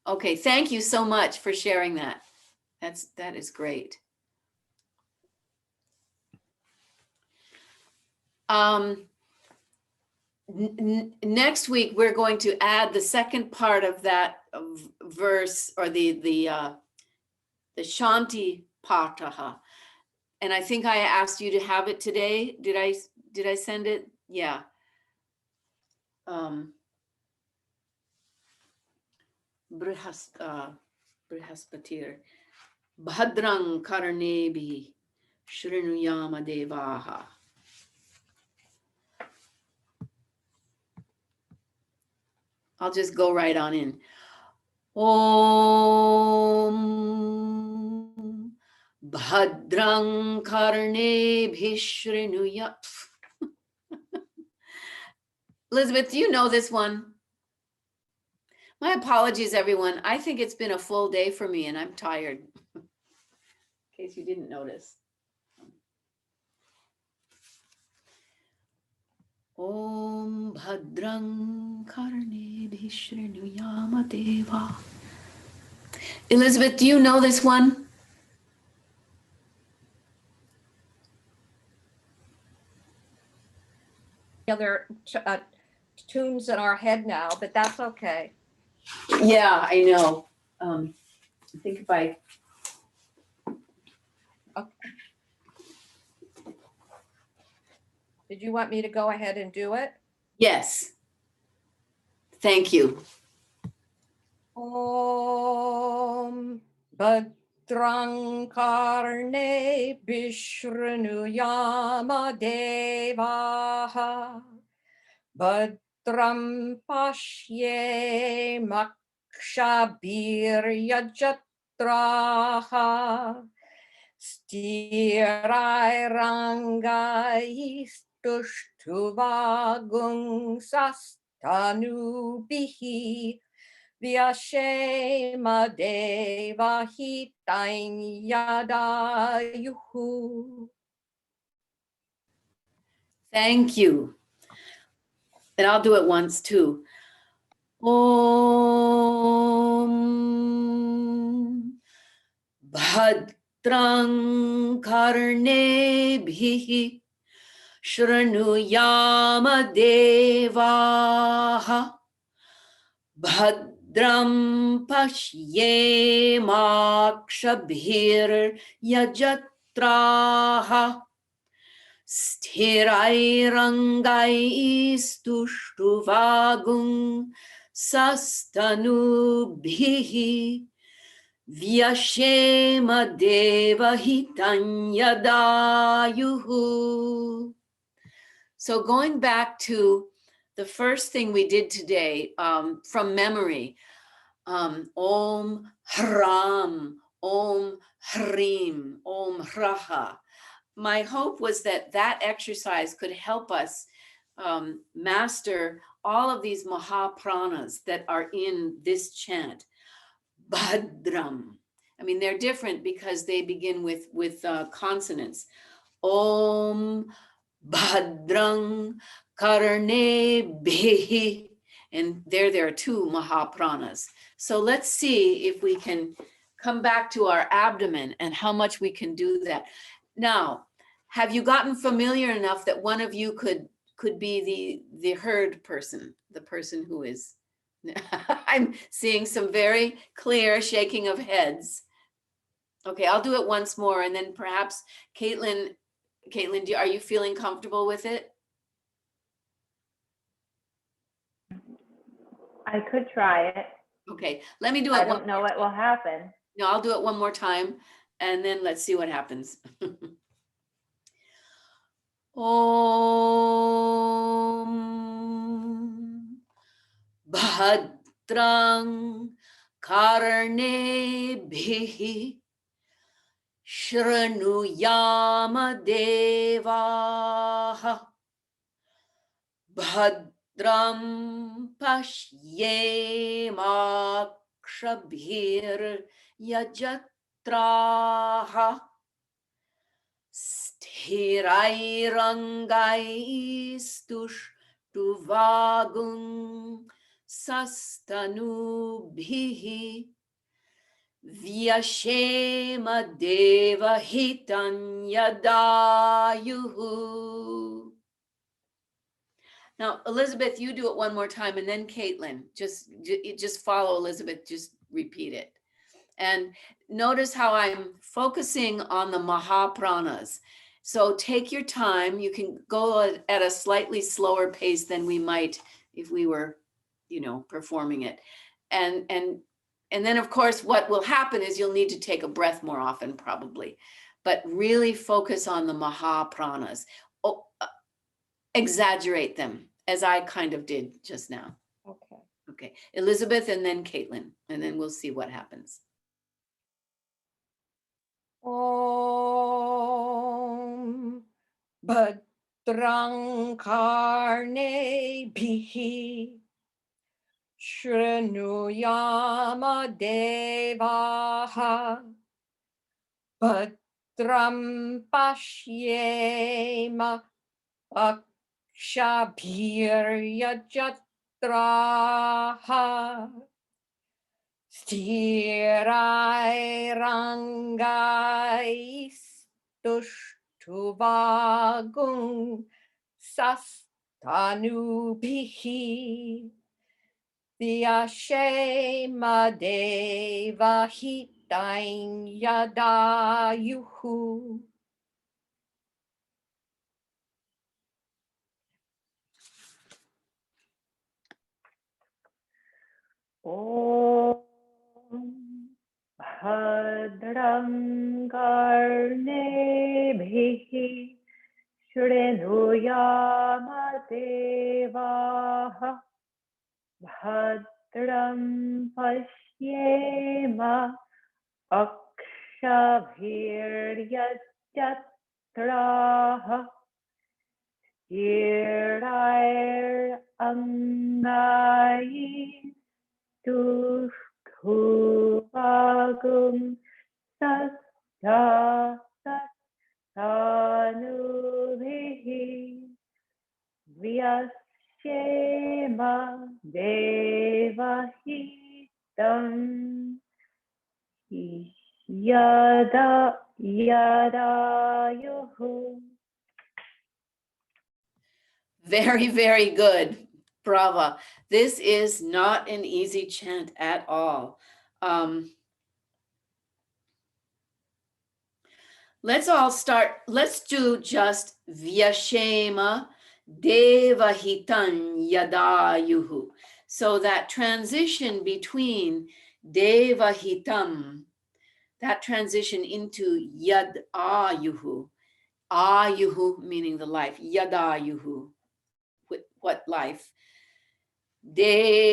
Okay, thank you so much for sharing that. That is great. Next week, we're going to add the second part of that verse, or the Santi Pathah. And I think I asked you to have it today. Did I send it? Yeah. Brihaspatir. Bhadram karnebhih shrinuyama devaha. I'll just go right on in. Om bhadram karnebhih shrinuyama. Elizabeth, do you know this one? My apologies, everyone. I think it's been a full day for me and I'm tired. In case you didn't notice. Om bhadram karnebhih shrinuyama deva. Elizabeth, do you know this one? Other tunes in our head now, but that's okay. Yeah, I know. I think if I. Okay. Did you want me to go ahead and do it? Yes. Thank you. Om Bhadrang karnebhih shrinuyama devaha Bhadram pashye makshabhiryajatraha Sthirairangaistushtuvagung sastanubihi Vyashema devahitain yadayuhu. Thank you. And I'll do it once too. Om Bhadrang karnebhih Shranuyama devaha bhadram pashyemakshabhir yajatraha sthirairangaistushtuvagung sastanubhihi vyashema devahitanyadayuhu. So going back to the first thing we did today, from memory, Om Hram, Om Hrim, Om Hraha. My hope was that that exercise could help us master all of these Mahapranas that are in this chant. Bhadram. I mean, they're different because they begin with consonants. Om Bhadrang karnebhih. And there are two Mahapranas. So let's see if we can come back to our abdomen and how much we can do that. Now, have you gotten familiar enough that one of you could be the herd person, the person who is, I'm seeing some very clear shaking of heads. Okay, I'll do it once more, and then perhaps Caitlin, are you feeling comfortable with it? I could try it. Okay, let me do I it. don't know what will happen. No, I'll do it one more time, and then let's see what happens. Om Bhadrang karnebhih Shranuyama devaha Bhadram pashyemakshabhir yajatraha sthirairangaistushtuvagung sastanubhihi vyashema devahitanyadayuhu. Now, Elizabeth, you do it one more time, and then Caitlin, just follow Elizabeth, just repeat it. And notice how I'm focusing on the Mahapranas. So take your time. You can go at a slightly slower pace than we might if we were, performing it. And then, of course, what will happen is you'll need to take a breath more often, probably. But really focus on the Mahapranas. Exaggerate them, as I kind of did just now. Okay. Okay, Elizabeth and then Caitlin, and then we'll see what happens. Om Bhadrang karnebhih Shranuyama devaha Bhadram pashyema akshabhir yajatraha sthirairangaistushtuvagung sastanubhihi vyashema devahitanyadayuhu. Om Bhadram karnebhih Shranuyama devaha Bhadram pashyema akshabhir yajatraha sthirairangaistushtuvagung sastanubhihi vyashema devahitanyadayuhu. Very, very good. Brava. This is not an easy chant at all. Let's all start. Let's do just Vyashema Devahitan Yadayuhu. So that transition between Devahitam, that transition into Yad Ayuhu, Ayuhu meaning the life, Yadayuhu, what life? Devahitan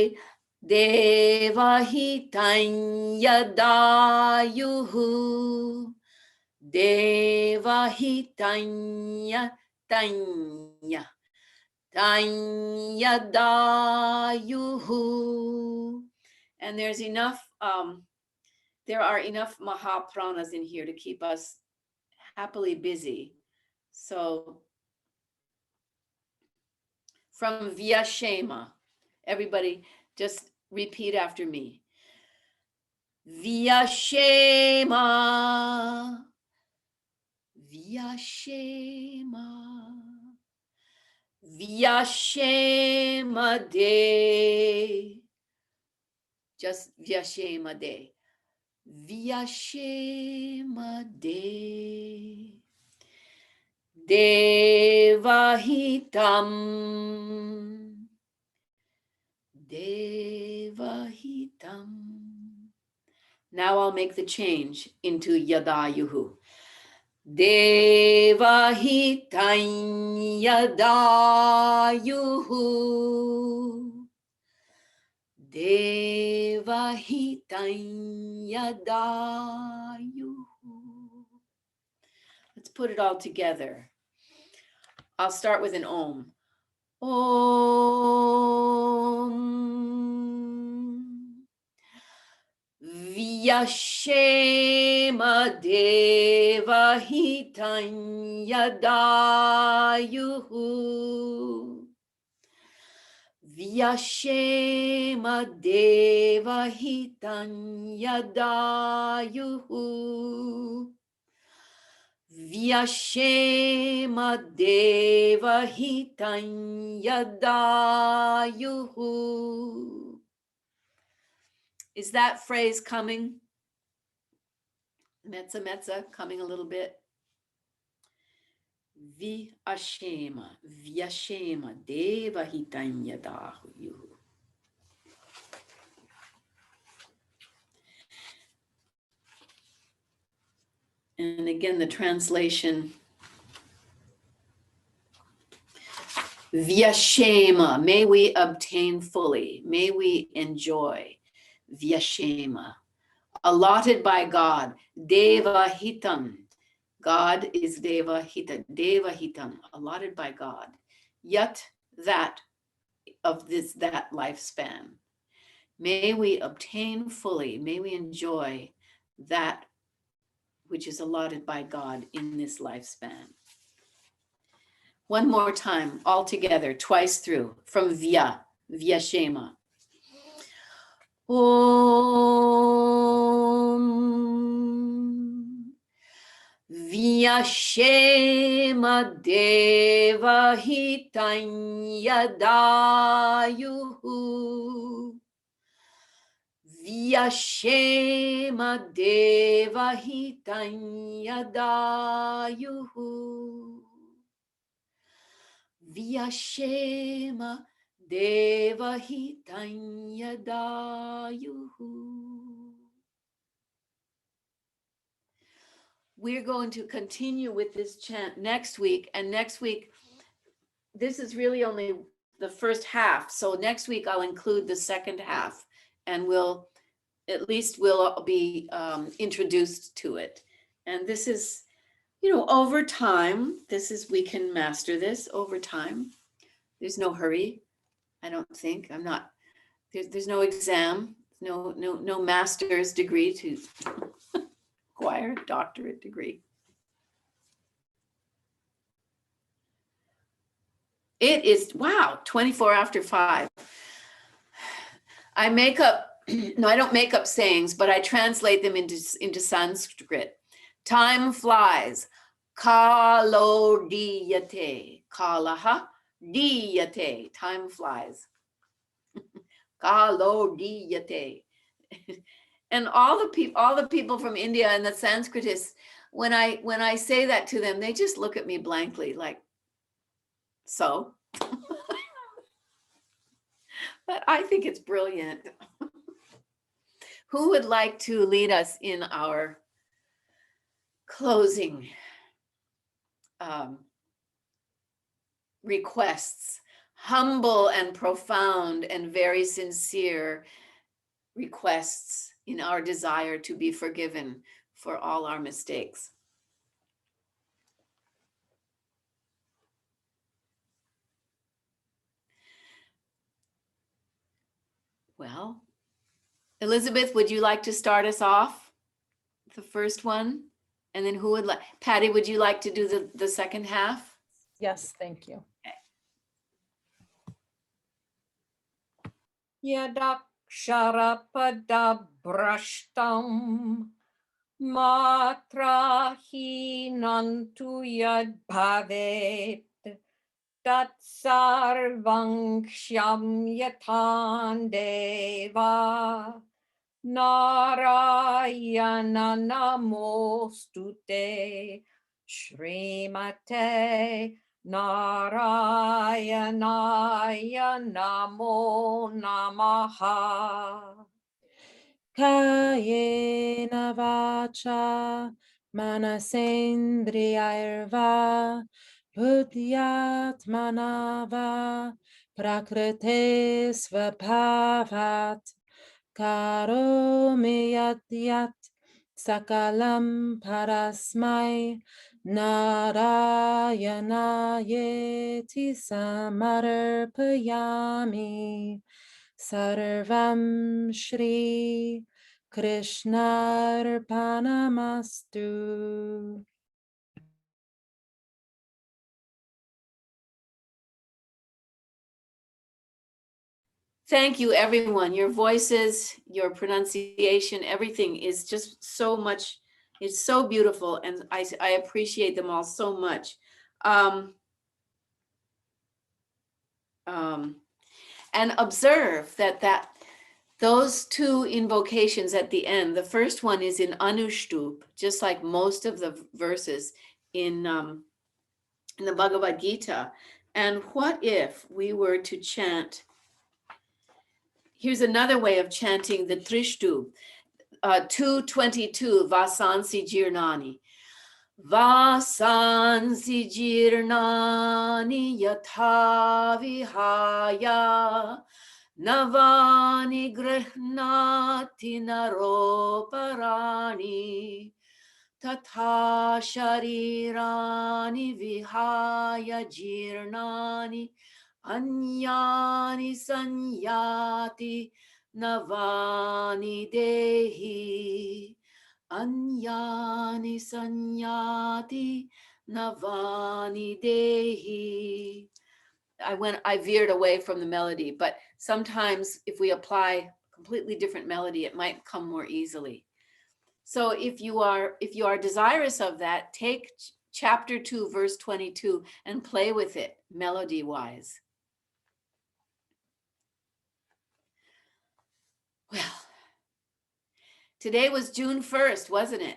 Yadayuhu. Devahitanya Tanya Tanya Dayuhu. And there's enough, there are enough Mahapranas in here to keep us happily busy. So from Vyashema, everybody just repeat after me. Vyashema. Vyashema, Vyashema De, just Vyashema De, Vyashema De, Devahitam, Devahitam. Now I'll make the change into Yadayuhu. Devahitan Yadayuhu. Devahitan Yadayuhu. Let's put it all together. I'll start with an Om. Om. Vyashema Devahitan Yadayuhu. Vyashema Devahitan Yadayuhu. Vyashema Devahitan Yadayuhu. Is that phrase coming? Metza metza, coming a little bit. Vyashema, Vyashema, Devahitan Yadayuhu. And again, the translation. Vyashema, may we obtain fully, may we enjoy. Vyashema, allotted by God. Devahitam, God is Devahita, Devahitam, allotted by God. Yet that of that lifespan. May we obtain fully, may we enjoy that which is allotted by God in this lifespan. One more time, all together, twice through, from Vyashema. Om Vyashema Devahitan Yadayuhu. Vyashema Devahitan Yadayuhu. Vyashema Devahitan Yadayuhu. We're going to continue with this chant next week. And next week, this is really only the first half. So next week, I'll include the second half and we'll be introduced to it. And this is, over time, we can master this over time. There's no hurry. I don't think. There's no exam, no master's degree to acquire a doctorate degree. It is, wow, 24 after 5. I don't make up sayings, but I translate them into Sanskrit. Time flies. Kalo diyate. Kalaha, diyate, time flies. Kalo diyate. And all the people from India and the Sanskritists, when I say that to them, they just look at me blankly, like, so. But I think it's brilliant. Who would like to lead us in our closing requests? Humble and profound and very sincere requests in our desire to be forgiven for all our mistakes. Well, Elizabeth, would you like to start us off? The first one? And then who would like, Patty, would you like to do the second half? Yes, thank you. Yadaksharapadabrashtam matrahinantu yad bhavet tatsarvang shamyatan deva Narayana namostute Srimate Narayanaya namo namaha. Kayena vacha manasendriyarva buddhyatmanava prakrite svabhavat karomi yat yat sakalam parasmai narayanayeti samarpayami sarvam shri krishnarpanamastu. Thank you, everyone. Your voices, your pronunciation, everything is just so much, it's so beautiful. And I appreciate them all so much. And observe that those two invocations at the end, the first one is in Anushtup, just like most of the verses in the Bhagavad Gita. And what if we were to chant? Here's another way of chanting the Trishtu, 222, Vasansi Jirnani. Vasansi Jirnani Yatha Vihaya Navani Grihnati Naroparani Tatha Sharirani Vihaya Jirnani Anyani Sanyati Navani Dehi Anyani Sanyati Navani Dehi. I veered away from the melody, but sometimes if we apply a completely different melody, it might come more easily. So if you are desirous of that, take chapter 2, verse 22 and play with it melody-wise. Well, today was June 1st, wasn't it?